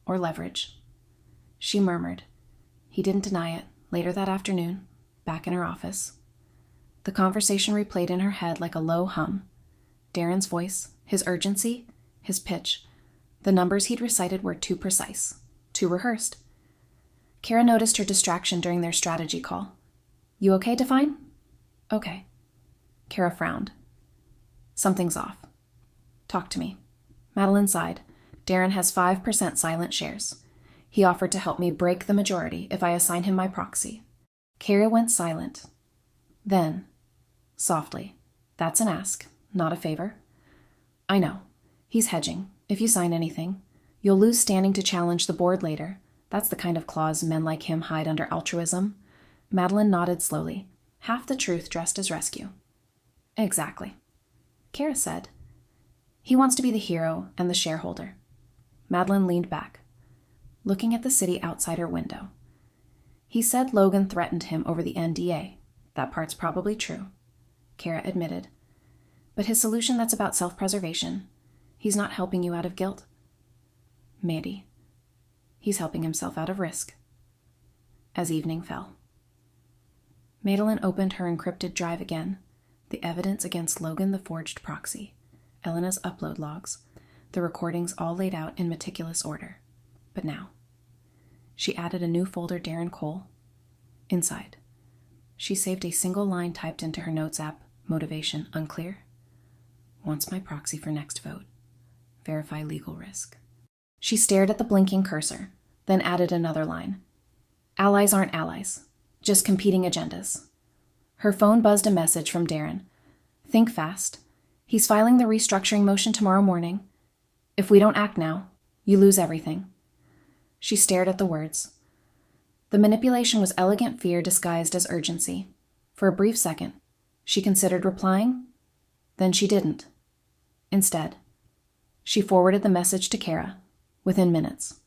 Or leverage." She murmured. He didn't deny it. Later that afternoon, back in her office. The conversation replayed in her head like a low hum. Darren's voice, his urgency, his pitch. The numbers he'd recited were too precise, too rehearsed. Kara noticed her distraction during their strategy call. "You okay, Define?" "Okay." Kara frowned. "Something's off. Talk to me." Madeline sighed. "Darren has 5% silent shares. He offered to help me break the majority if I assign him my proxy." Kara went silent. Then, softly, "That's an ask, not a favor." "I know. He's hedging. If you sign anything, you'll lose standing to challenge the board later. That's the kind of clause men like him hide under altruism." Madeline nodded slowly, half the truth dressed as rescue. "Exactly." Kara said. "He wants to be the hero and the shareholder." Madeline leaned back, looking at the city outside her window. "He said Logan threatened him over the NDA. That part's probably true," Kara admitted. "But his solution, that's about self-preservation. He's not helping you out of guilt." "Maybe. He's helping himself out of risk." As evening fell. Madeline opened her encrypted drive again. The evidence against Logan, the forged proxy. Elena's upload logs. The recordings all laid out in meticulous order. But now. She added a new folder, Darren Cole. Inside. She saved a single line typed into her notes app. Motivation unclear. "Wants my proxy for next vote. Verify legal risk." She stared at the blinking cursor, then added another line. "Allies aren't allies, just competing agendas." Her phone buzzed a message from Darren. Think fast. He's filing the restructuring motion tomorrow morning. If we don't act now, you lose everything." She stared at the words. The manipulation was elegant fear disguised as urgency. For a brief second, she considered replying. Then she didn't. Instead, she forwarded the message to Kara, within minutes.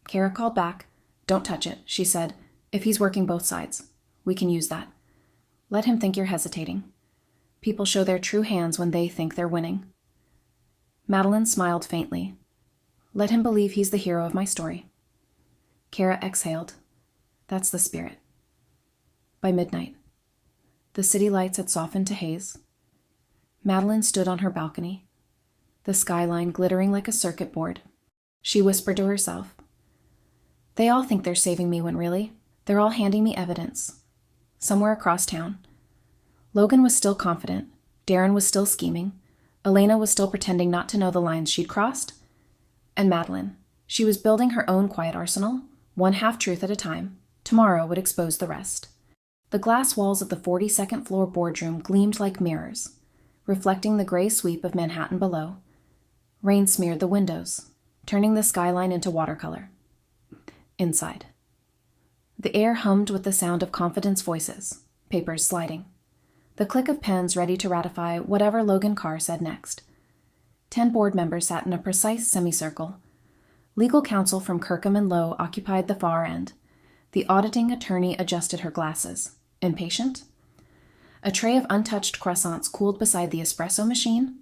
Kara called back. "Don't touch it," she said. "If he's working both sides, we can use that. Let him think you're hesitating. People show their true hands when they think they're winning." Madeline smiled faintly. "Let him believe he's the hero of my story." Kara exhaled. "That's the spirit." By midnight, the city lights had softened to haze. Madeline stood on her balcony, the skyline glittering like a circuit board. She whispered to herself, "They all think they're saving me when really, they're all handing me evidence." Somewhere across town, Logan was still confident, Darren was still scheming, Elena was still pretending not to know the lines she'd crossed, and Madeline, she was building her own quiet arsenal, one half-truth at a time. Tomorrow would expose the rest. The glass walls of the 42nd floor boardroom gleamed like mirrors, reflecting the gray sweep of Manhattan below. Rain smeared the windows, turning the skyline into watercolor. Inside, the air hummed with the sound of confidence voices, papers sliding, the click of pens ready to ratify whatever Logan Carr said next. 10 board members sat in a precise semicircle. Legal counsel from Kirkham and Lowe occupied the far end. The auditing attorney adjusted her glasses. Impatient? A tray of untouched croissants cooled beside the espresso machine.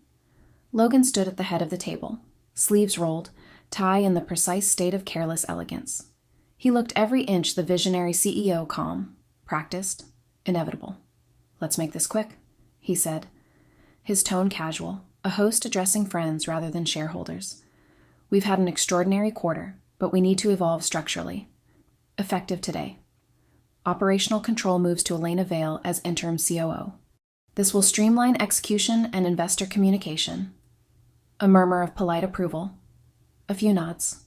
Logan stood at the head of the table, sleeves rolled, tie in the precise state of careless elegance. He looked every inch the visionary CEO calm, practiced, inevitable. "Let's make this quick," he said, his tone casual, a host addressing friends rather than shareholders. "We've had an extraordinary quarter, but we need to evolve structurally. Effective today. Operational control moves to Elena Vale as interim COO. This will streamline execution and investor communication." A murmur of polite approval. A few nods.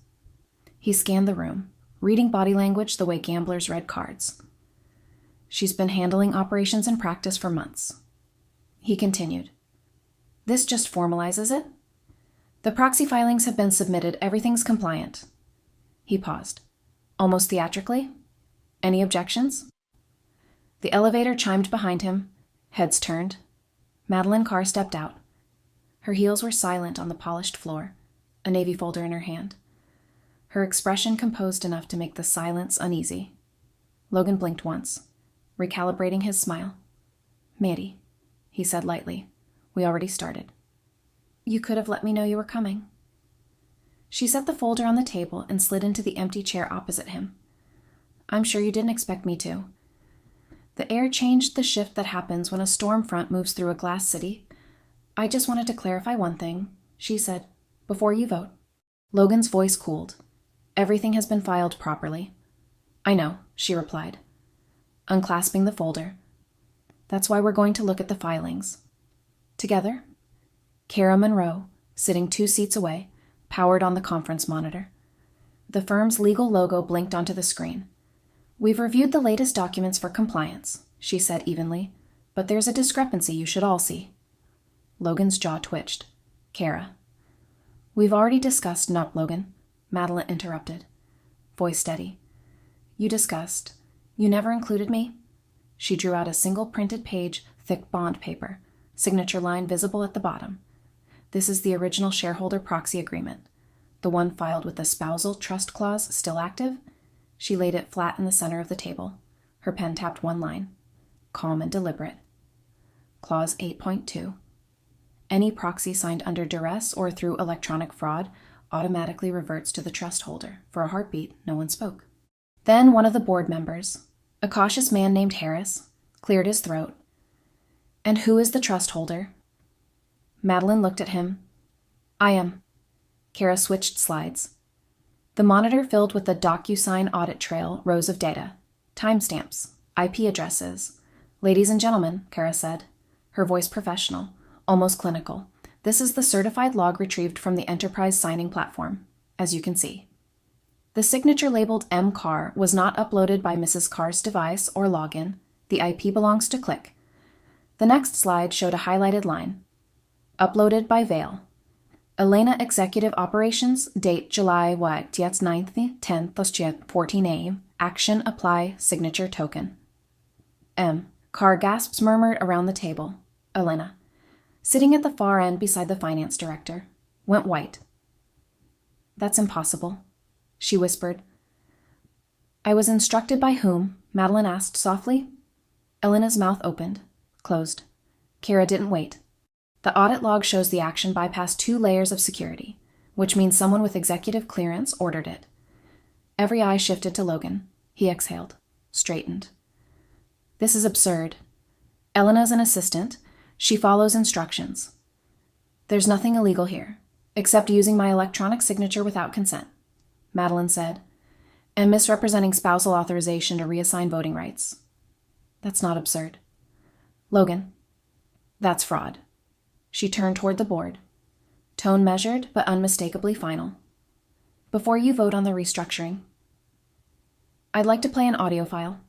He scanned the room, reading body language the way gamblers read cards. "She's been handling operations in practice for months." He continued. "This just formalizes it. The proxy filings have been submitted. Everything's compliant." He paused, almost theatrically. "Any objections?" The elevator chimed behind him. Heads turned. Madeline Carr stepped out. Her heels were silent on the polished floor, a navy folder in her hand. Her expression composed enough to make the silence uneasy. Logan blinked once, recalibrating his smile. "Maddie," he said lightly, "we already started." "You could have let me know you were coming." She set the folder on the table and slid into the empty chair opposite him. "I'm sure you didn't expect me to." The air changed the shift that happens when a storm front moves through a glass city. "I just wanted to clarify one thing," she said, "before you vote." Logan's voice cooled. "Everything has been filed properly." "I know," she replied, unclasping the folder. "That's why we're going to look at the filings. Together?" Kara Monroe, sitting 2 seats away, powered on the conference monitor. The firm's legal logo blinked onto the screen. "We've reviewed the latest documents for compliance," she said evenly, "but there's a discrepancy you should all see." Logan's jaw twitched. "Kara." "We've already discussed Nope, Logan," Madeline interrupted, voice steady. "You discussed. You never included me?" She drew out a single printed page, thick bond paper, signature line visible at the bottom. "This is the original shareholder proxy agreement, the one filed with the spousal trust clause still active." She laid it flat in the center of the table. Her pen tapped one line, calm and deliberate. Clause 8.2. Any proxy signed under duress or through electronic fraud automatically reverts to the trust holder. For a heartbeat, no one spoke. Then one of the board members, a cautious man named Harris, cleared his throat. "And who is the trust holder?" Madeline looked at him. "I am." Kara switched slides. The monitor filled with the DocuSign audit trail rows of data, timestamps, IP addresses. "Ladies and gentlemen," Kara said, her voice professional, almost clinical, "this is the certified log retrieved from the enterprise signing platform, as you can see." The signature labeled M. Carr was not uploaded by Mrs. Carr's device or login. The IP belongs to Click. The next slide showed a highlighted line. Uploaded by Vale. Elena Executive Operations, date July 9th, 10th, 14 a.m. Action, apply, signature token. M. Carr gasps murmured around the table. Elena, sitting at the far end beside the finance director, went white. That's impossible, she whispered. I was instructed by whom? Madeline asked softly. Elena's mouth opened, closed. Kara didn't wait. The audit log shows the action bypassed 2 layers of security, which means someone with executive clearance ordered it. Every eye shifted to Logan. He exhaled, straightened. This is absurd. Elena's an assistant. She follows instructions. There's nothing illegal here, except using my electronic signature without consent, Madeline said, and misrepresenting spousal authorization to reassign voting rights. That's not absurd. Logan, that's fraud. She turned toward the board, tone measured but unmistakably final. Before you vote on the restructuring, I'd like to play an audio file.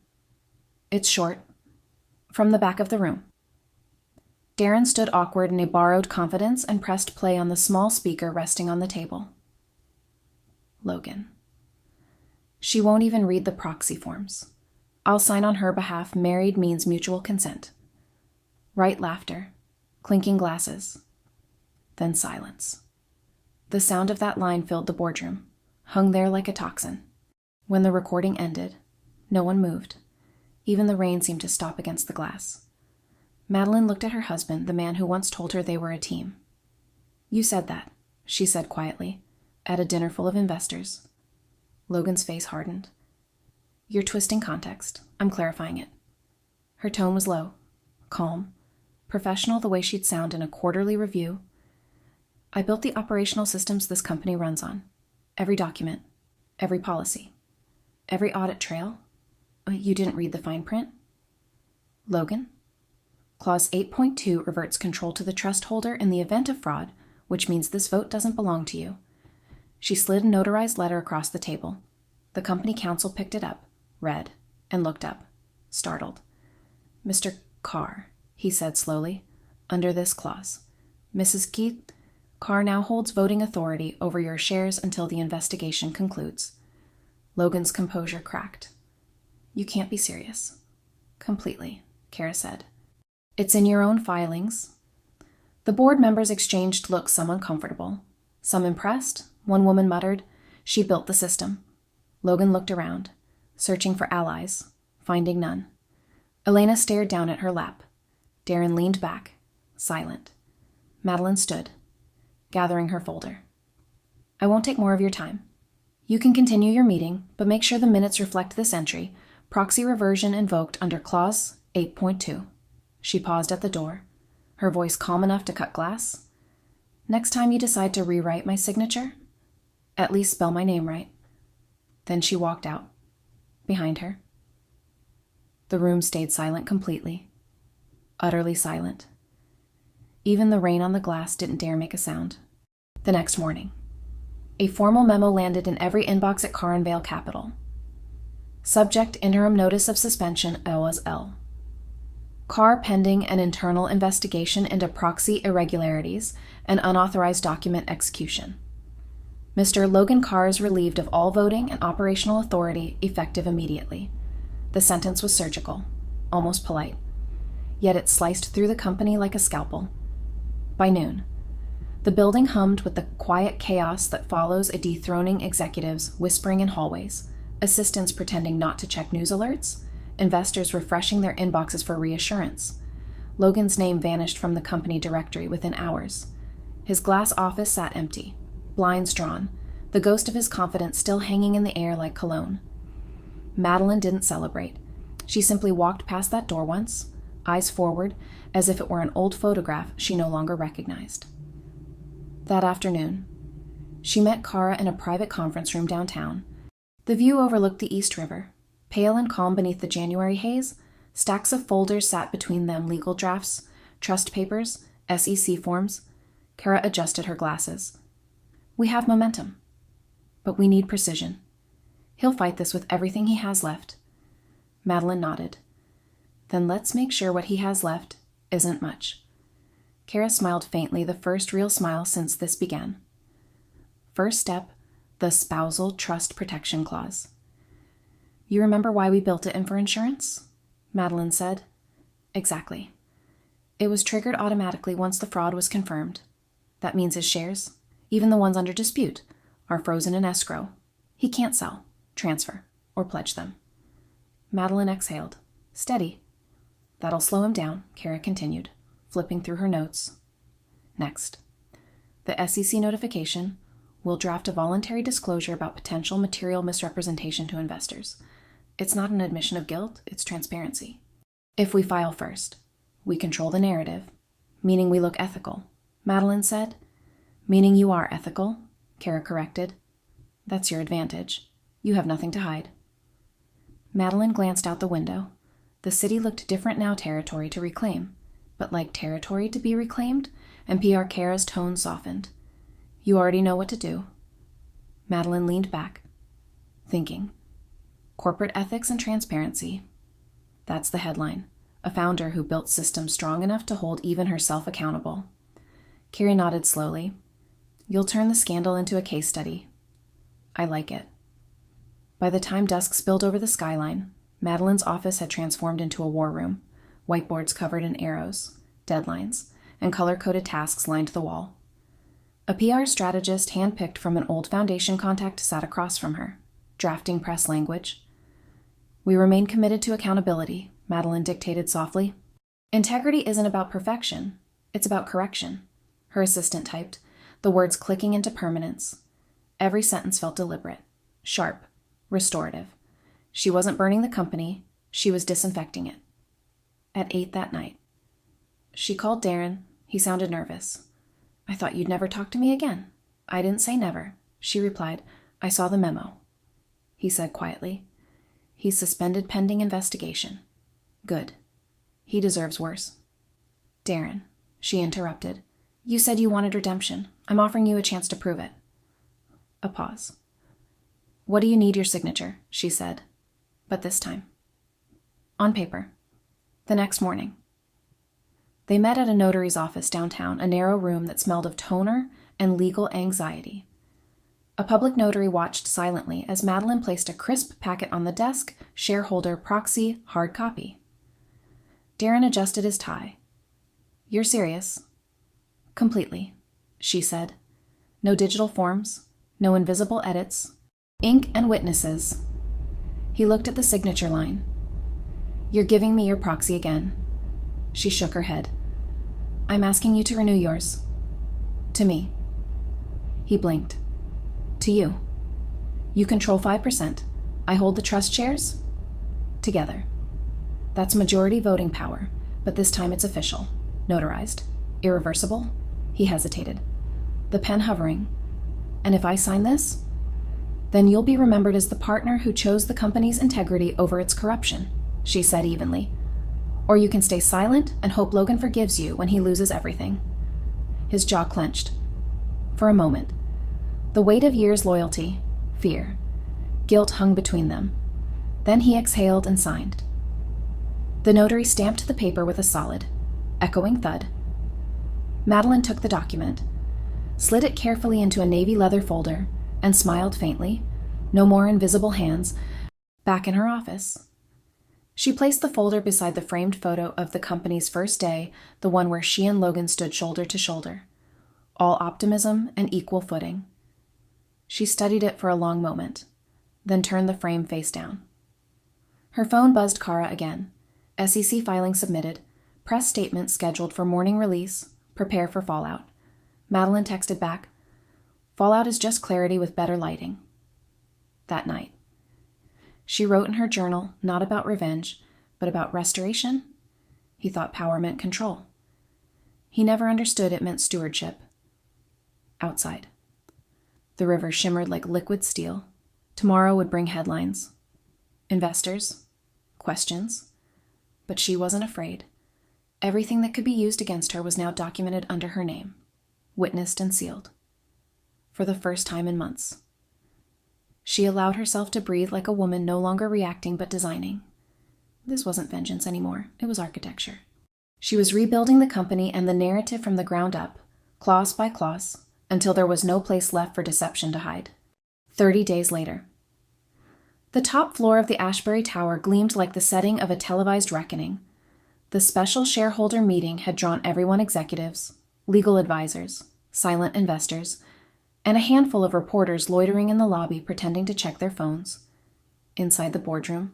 It's short, from the back of the room. Darren stood awkward in a borrowed confidence and pressed play on the small speaker resting on the table. Logan. She won't even read the proxy forms. I'll sign on her behalf. Married means mutual consent. Right laughter, clinking glasses, then silence. The sound of that line filled the boardroom, hung there like a toxin. When the recording ended, no one moved. Even the rain seemed to stop against the glass. Madeline looked at her husband, the man who once told her they were a team. You said that, she said quietly, at a dinner full of investors. Logan's face hardened. You're twisting context. I'm clarifying it. Her tone was low, calm, professional the way she'd sound in a quarterly review. I built the operational systems this company runs on. Every document, every policy, every audit trail. You didn't read the fine print? Logan? Clause 8.2 reverts control to the trust holder in the event of fraud, which means this vote doesn't belong to you. She slid a notarized letter across the table. The company counsel picked it up, read, and looked up, startled. Mr. Carr, he said slowly, under this clause, Mrs. Keith, Carr now holds voting authority over your shares until the investigation concludes. Logan's composure cracked. You can't be serious. Completely, Kara said. It's in your own filings. The board members exchanged looks, some uncomfortable, some impressed. One woman muttered, she built the system. Logan looked around, searching for allies, finding none. Elena stared down at her lap. Darren leaned back, silent. Madeline stood, gathering her folder. I won't take more of your time. You can continue your meeting, but make sure the minutes reflect this entry, proxy reversion invoked under clause 8.2. She paused at the door, her voice calm enough to cut glass. Next time you decide to rewrite my signature, at least spell my name right. Then she walked out, behind her. The room stayed silent completely, utterly silent. Even the rain on the glass didn't dare make a sound. The next morning, a formal memo landed in every inbox at Carr and Vale Capital. Subject interim notice of suspension LSL. Carr pending an internal investigation into proxy irregularities and unauthorized document execution. Mr. Logan Carr is relieved of all voting and operational authority effective immediately. The sentence was surgical, almost polite, yet it sliced through the company like a scalpel. By noon, the building hummed with the quiet chaos that follows a dethroning executives whispering in hallways, assistants pretending not to check news alerts, investors refreshing their inboxes for reassurance. Logan's name vanished from the company directory within hours. His glass office sat empty, blinds drawn, the ghost of his confidence still hanging in the air like cologne. Madeline didn't celebrate. She simply walked past that door once, eyes forward, as if it were an old photograph she no longer recognized. That afternoon, she met Kara in a private conference room downtown. The view overlooked the East River. Pale and calm beneath the January haze, stacks of folders sat between them, legal drafts, trust papers, SEC forms. Kara adjusted her glasses. We have momentum, but we need precision. He'll fight this with everything he has left. Madeline nodded. Then let's make sure what he has left Isn't much. Kara smiled faintly, the first real smile since this began. First step, the spousal trust protection clause. You remember why we built it in for insurance? Madeline said. Exactly. It was triggered automatically once the fraud was confirmed. That means his shares, even the ones under dispute, are frozen in escrow. He can't sell, transfer, or pledge them. Madeline exhaled. Steady. That'll slow him down, Kara continued, flipping through her notes. Next. The SEC notification will draft a voluntary disclosure about potential material misrepresentation to investors. It's not an admission of guilt, it's transparency. If we file first, we control the narrative, meaning we look ethical, Madeline said. Meaning you are ethical, Kara corrected. That's your advantage. You have nothing to hide. Madeline glanced out the window. The city looked different now, territory to reclaim, but like territory to be reclaimed, and PR Kara's tone softened. You already know what to do. Madeline leaned back, thinking. Corporate ethics and transparency. That's the headline. A founder who built systems strong enough to hold even herself accountable. Kara nodded slowly. You'll turn the scandal into a case study. I like it. By the time dusk spilled over the skyline, Madeline's office had transformed into a war room. Whiteboards covered in arrows, deadlines, and color-coded tasks lined the wall. A PR strategist handpicked from an old foundation contact sat across from her, drafting press language. We remain committed to accountability, Madeline dictated softly. Integrity isn't about perfection, it's about correction, her assistant typed, the words clicking into permanence. Every sentence felt deliberate, sharp, restorative. She wasn't burning the company, she was disinfecting it. At 8 that night. She called Darren. He sounded nervous. I thought you'd never talk to me again. I didn't say never, she replied. I saw the memo. He said quietly. He's suspended pending investigation. Good. He deserves worse. Darren, she interrupted. You said you wanted redemption. I'm offering you a chance to prove it. A pause. What do you need your signature? She said. But this time. On paper. The next morning. They met at a notary's office downtown, a narrow room that smelled of toner and legal anxiety. A public notary watched silently as Madeline placed a crisp packet on the desk, shareholder proxy hard copy. Darren adjusted his tie. You're serious? Completely, she said. No digital forms, no invisible edits, ink and witnesses. He looked at the signature line. You're giving me your proxy again. She shook her head. I'm asking you to renew yours. To me. He blinked. To you. You control 5%. I hold the trust shares. Together. That's majority voting power, but this time it's official. Notarized. Irreversible. He hesitated. The pen hovering. And if I sign this, then you'll be remembered as the partner who chose the company's integrity over its corruption, she said evenly. Or you can stay silent and hope Logan forgives you when he loses everything. His jaw clenched. For a moment. The weight of years' loyalty, fear, guilt hung between them. Then he exhaled and signed. The notary stamped the paper with a solid, echoing thud. Madeline took the document, slid it carefully into a navy leather folder, and smiled faintly, no more invisible hands, back in her office. She placed the folder beside the framed photo of the company's first day, the one where she and Logan stood shoulder to shoulder, all optimism and equal footing. She studied it for a long moment, then turned the frame face down. Her phone buzzed Kara again. SEC filing submitted, press statement scheduled for morning release, prepare for fallout. Madeline texted back, fallout is just clarity with better lighting. That night. She wrote in her journal, not about revenge, but about restoration. He thought power meant control. He never understood it meant stewardship. Outside. The river shimmered like liquid steel. Tomorrow would bring headlines. Investors. Questions. But she wasn't afraid. Everything that could be used against her was now documented under her name, witnessed and sealed. For the first time in months. She allowed herself to breathe like a woman no longer reacting but designing. This wasn't vengeance anymore, it was architecture. She was rebuilding the company and the narrative from the ground up, clause by clause, until there was no place left for deception to hide. 30 days later. The top floor of the Ashbury Tower gleamed like the setting of a televised reckoning. The special shareholder meeting had drawn everyone: executives, legal advisors, silent investors, and a handful of reporters loitering in the lobby pretending to check their phones. Inside the boardroom,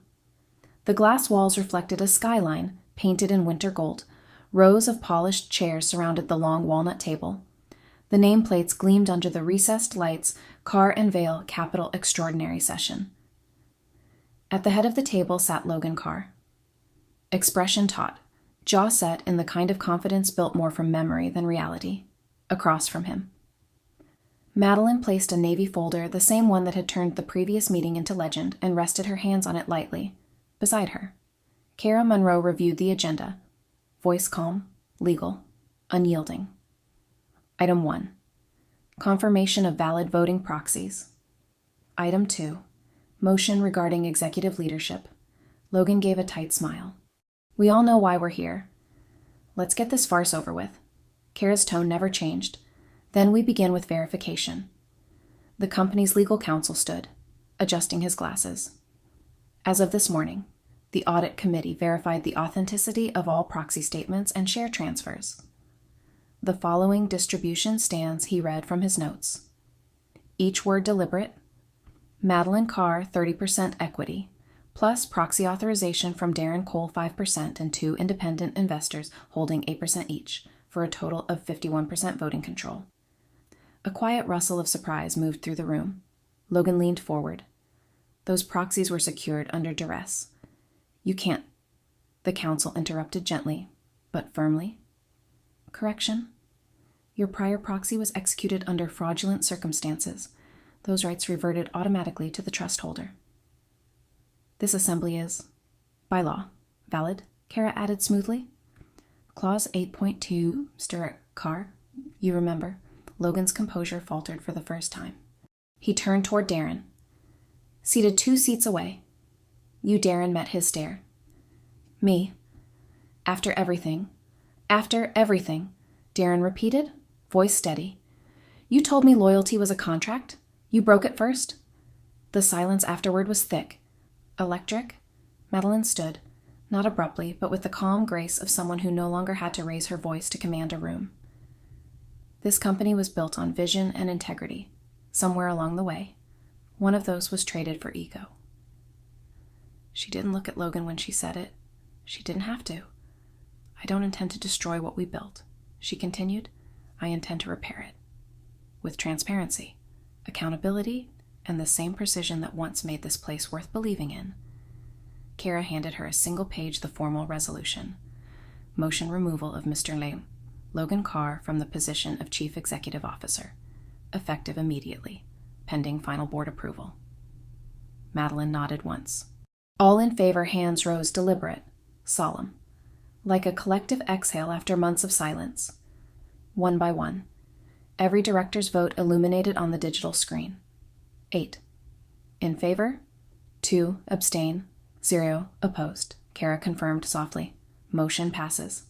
the glass walls reflected a skyline painted in winter gold. Rows of polished chairs surrounded the long walnut table. The nameplates gleamed under the recessed lights: Carr and Vale Capital Extraordinary Session. At the head of the table sat Logan Carr. Expression taut, jaw set in the kind of confidence built more from memory than reality. Across from him, Madeline placed a navy folder, the same one that had turned the previous meeting into legend, and rested her hands on it lightly. Beside her, Kara Monroe reviewed the agenda. Voice calm, legal, unyielding. Item 1. Confirmation of valid voting proxies. Item 2. Motion regarding executive leadership. Logan gave a tight smile. We all know why we're here. Let's get this farce over with. Kara's tone never changed. Then we begin with verification. The company's legal counsel stood, adjusting his glasses. As of this morning, the audit committee verified the authenticity of all proxy statements and share transfers. The following distribution stands, he read from his notes. Each word deliberate. Madeline Carr, 30% equity, plus proxy authorization from Darren Cole, 5%, and 2 independent investors holding 8% each, for a total of 51% voting control. A quiet rustle of surprise moved through the room. Logan leaned forward. Those proxies were secured under duress. You can't, the counsel interrupted gently, but firmly. Correction. Your prior proxy was executed under fraudulent circumstances. Those rights reverted automatically to the trust holder. This assembly is, by law, valid, Kara added smoothly. Clause 8.2, Mr. Carr, you remember. Logan's composure faltered for the first time. He turned toward Darren. Seated 2 seats away. You, Darren, met his stare. Me. After everything, Darren repeated, voice steady. You told me loyalty was a contract? You broke it first? The silence afterward was thick. Electric? Madeline stood, not abruptly, but with the calm grace of someone who no longer had to raise her voice to command a room. This company was built on vision and integrity. Somewhere along the way, one of those was traded for ego. She didn't look at Logan when she said it. She didn't have to. I don't intend to destroy what we built, she continued. I intend to repair it. With transparency, accountability, and the same precision that once made this place worth believing in. Kara handed her a single page, the formal resolution. Motion removal of Mr. Logan Carr from the position of Chief Executive Officer, effective immediately, pending final board approval. Madeline nodded once. All in favor, hands rose deliberate, solemn, like a collective exhale after months of silence. One by one, every director's vote illuminated on the digital screen. 8. In favor. 2. Abstain. 0. Opposed. Kara confirmed softly. Motion passes.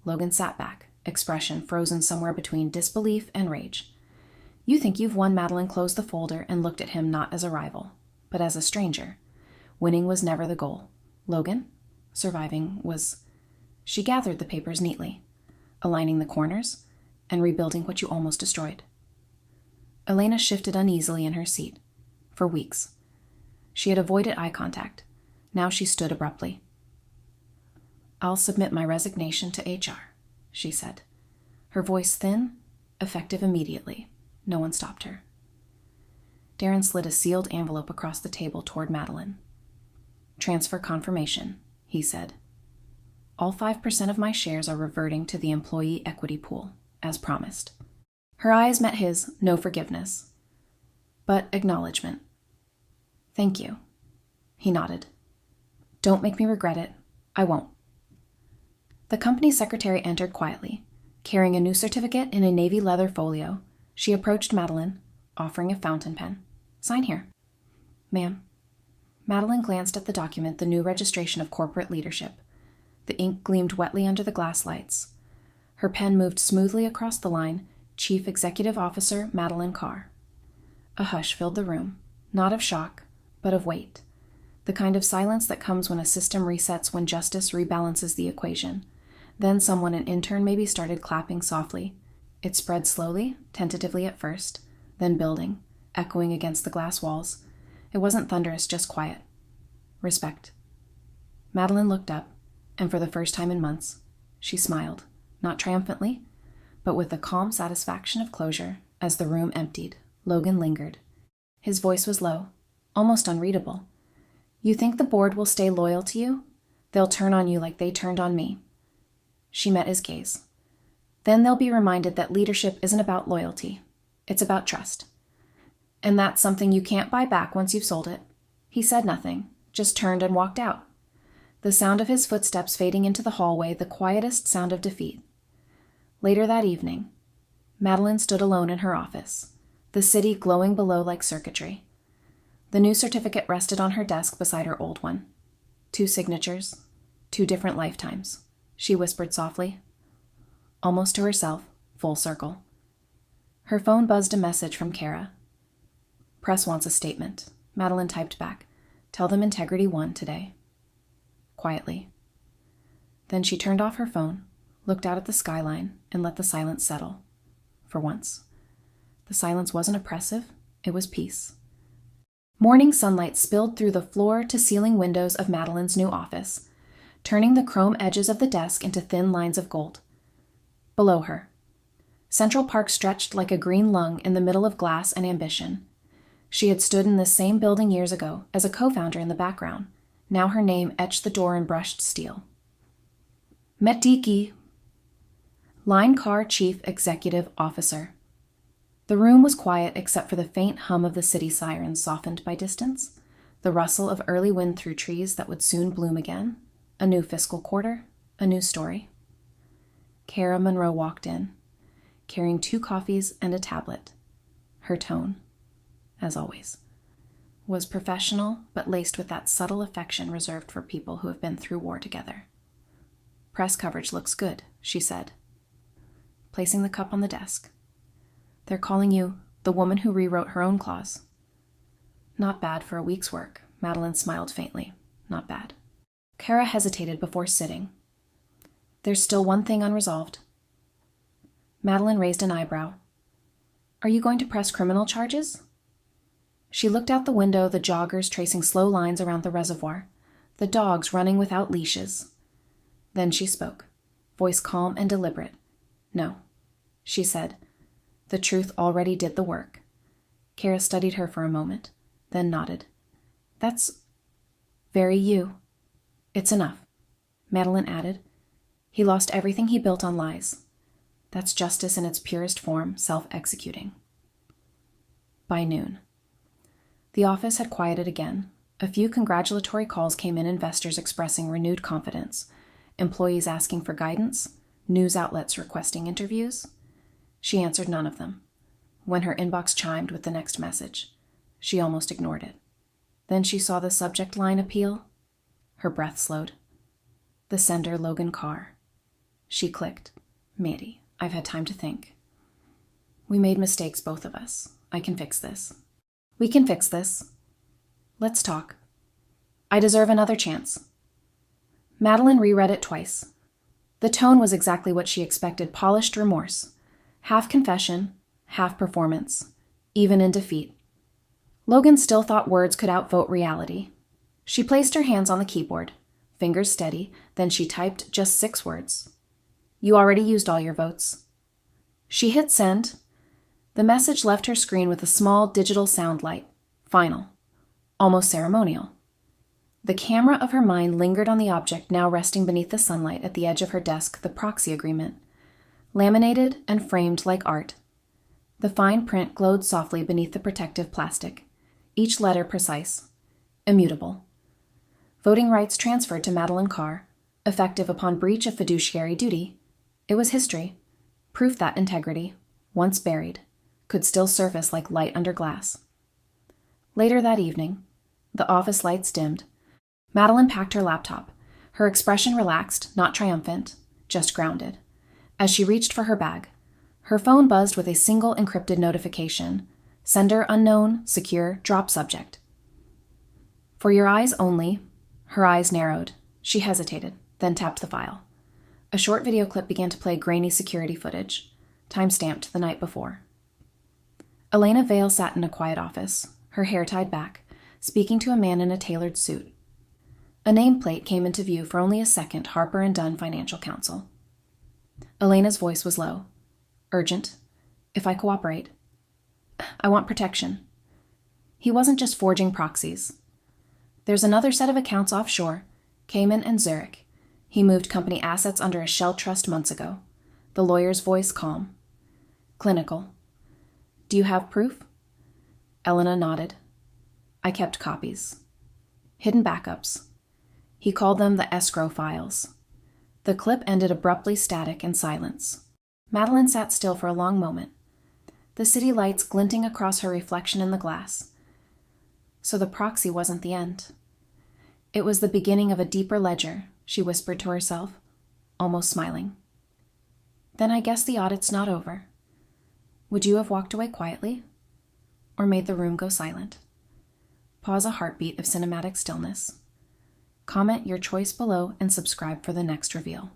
Logan sat back, expression frozen somewhere between disbelief and rage. You think you've won. Madeline closed the folder and looked at him not as a rival, but as a stranger. Winning was never the goal. Logan? Surviving was... She gathered the papers neatly, aligning the corners and rebuilding what you almost destroyed. Elena shifted uneasily in her seat. For weeks. She had avoided eye contact. Now she stood abruptly. I'll submit my resignation to HR, she said. Her voice thin, effective immediately. No one stopped her. Darren slid a sealed envelope across the table toward Madeline. Transfer confirmation, he said. All 5% of my shares are reverting to the employee equity pool, as promised. Her eyes met his, no forgiveness, but acknowledgement. Thank you. He nodded. Don't make me regret it. I won't. The company secretary entered quietly, carrying a new certificate in a navy leather folio. She approached Madeline, offering a fountain pen. Sign here. Ma'am. Madeline glanced at the document, the new registration of corporate leadership. The ink gleamed wetly under the glass lights. Her pen moved smoothly across the line, Chief Executive Officer Madeline Carr. A hush filled the room, not of shock, but of weight. The kind of silence that comes when a system resets when justice rebalances the equation. Then someone, an intern maybe, started clapping softly. It spread slowly, tentatively at first, then building, echoing against the glass walls. It wasn't thunderous, just quiet. Respect. Madeline looked up, and for the first time in months, she smiled, not triumphantly, but with the calm satisfaction of closure. As the room emptied, Logan lingered. His voice was low, almost unreadable. You think the board will stay loyal to you? They'll turn on you like they turned on me. She met his gaze. Then they'll be reminded that leadership isn't about loyalty. It's about trust. And that's something you can't buy back once you've sold it. He said nothing, just turned and walked out. The sound of his footsteps fading into the hallway, the quietest sound of defeat. Later that evening, Madeline stood alone in her office, the city glowing below like circuitry. The new certificate rested on her desk beside her old one. 2 signatures, 2 different lifetimes, she whispered softly. Almost to herself, full circle. Her phone buzzed a message from Kara. Press wants a statement, Madeline typed back. Tell them Integrity won today. Quietly. Then she turned off her phone, looked out at the skyline, and let the silence settle. For once. The silence wasn't oppressive, it was peace. Morning sunlight spilled through the floor-to-ceiling windows of Madeline's new office, turning the chrome edges of the desk into thin lines of gold. Below her, Central Park stretched like a green lung in the middle of glass and ambition. She had stood in this same building years ago, as a co-founder in the background. Now her name etched the door in brushed steel. Metiki, Line Car Chief Executive Officer. The room was quiet except for the faint hum of the city sirens softened by distance, the rustle of early wind through trees that would soon bloom again, a new fiscal quarter, a new story. Kara Monroe walked in, carrying 2 coffees and a tablet. Her tone, as always, was professional but laced with that subtle affection reserved for people who have been through war together. Press coverage looks good, she said, placing the cup on the desk. They're calling you the woman who rewrote her own clause. Not bad for a week's work, Madeline smiled faintly. Not bad. Kara hesitated before sitting. There's still one thing unresolved. Madeline raised an eyebrow. Are you going to press criminal charges? She looked out the window, the joggers tracing slow lines around the reservoir, the dogs running without leashes. Then she spoke, voice calm and deliberate. No, she said. The truth already did the work. Kara studied her for a moment, then nodded. That's very you. It's enough, Madeline added. He lost everything he built on lies. That's justice in its purest form, self-executing. By noon. The office had quieted again. A few congratulatory calls came in, investors expressing renewed confidence, employees asking for guidance, news outlets requesting interviews. She answered none of them. When her inbox chimed with the next message, she almost ignored it. Then she saw the subject line appeal. Her breath slowed. The sender, Logan Carr. She clicked. Mady, I've had time to think. We made mistakes, both of us. I can fix this. We can fix this. Let's talk. I deserve another chance. Madeline reread it twice. The tone was exactly what she expected, polished remorse. Half confession, half performance, even in defeat. Logan still thought words could outvote reality. She placed her hands on the keyboard, fingers steady, then she typed just 6 words. You already used all your votes. She hit send. The message left her screen with a small digital sound light. Final. Almost ceremonial. The camera of her mind lingered on the object now resting beneath the sunlight at the edge of her desk, the proxy agreement. Laminated and framed like art. The fine print glowed softly beneath the protective plastic, each letter precise, immutable. Voting rights transferred to Madeline Carr, effective upon breach of fiduciary duty. It was history, proof that integrity, once buried, could still surface like light under glass. Later that evening, the office lights dimmed. Madeline packed her laptop, Her expression relaxed, not triumphant, just grounded. As she reached for her bag, her phone buzzed with a single encrypted notification. Sender unknown, secure, drop subject. For your eyes only. Her eyes narrowed. She hesitated, then tapped the file. A short video clip began to play grainy security footage, time-stamped the night before. Elena Vale sat in a quiet office, her hair tied back, speaking to a man in a tailored suit. A nameplate came into view for only a second. Harper & Dunn Financial Counsel. Elena's voice was low. Urgent. If I cooperate. I want protection. He wasn't just forging proxies. There's another set of accounts offshore, Cayman and Zurich. He moved company assets under a shell trust months ago. The lawyer's voice calm. Clinical. Do you have proof? Elena nodded. I kept copies. Hidden backups. He called them the escrow files. The clip ended abruptly, static, in silence. Madeline sat still for a long moment, the city lights glinting across her reflection in the glass. So the proxy wasn't the end. It was the beginning of a deeper ledger, she whispered to herself, almost smiling. Then I guess the audit's not over. Would you have walked away quietly? Or made the room go silent? Pause a heartbeat of cinematic stillness. Comment your choice below and subscribe for the next reveal.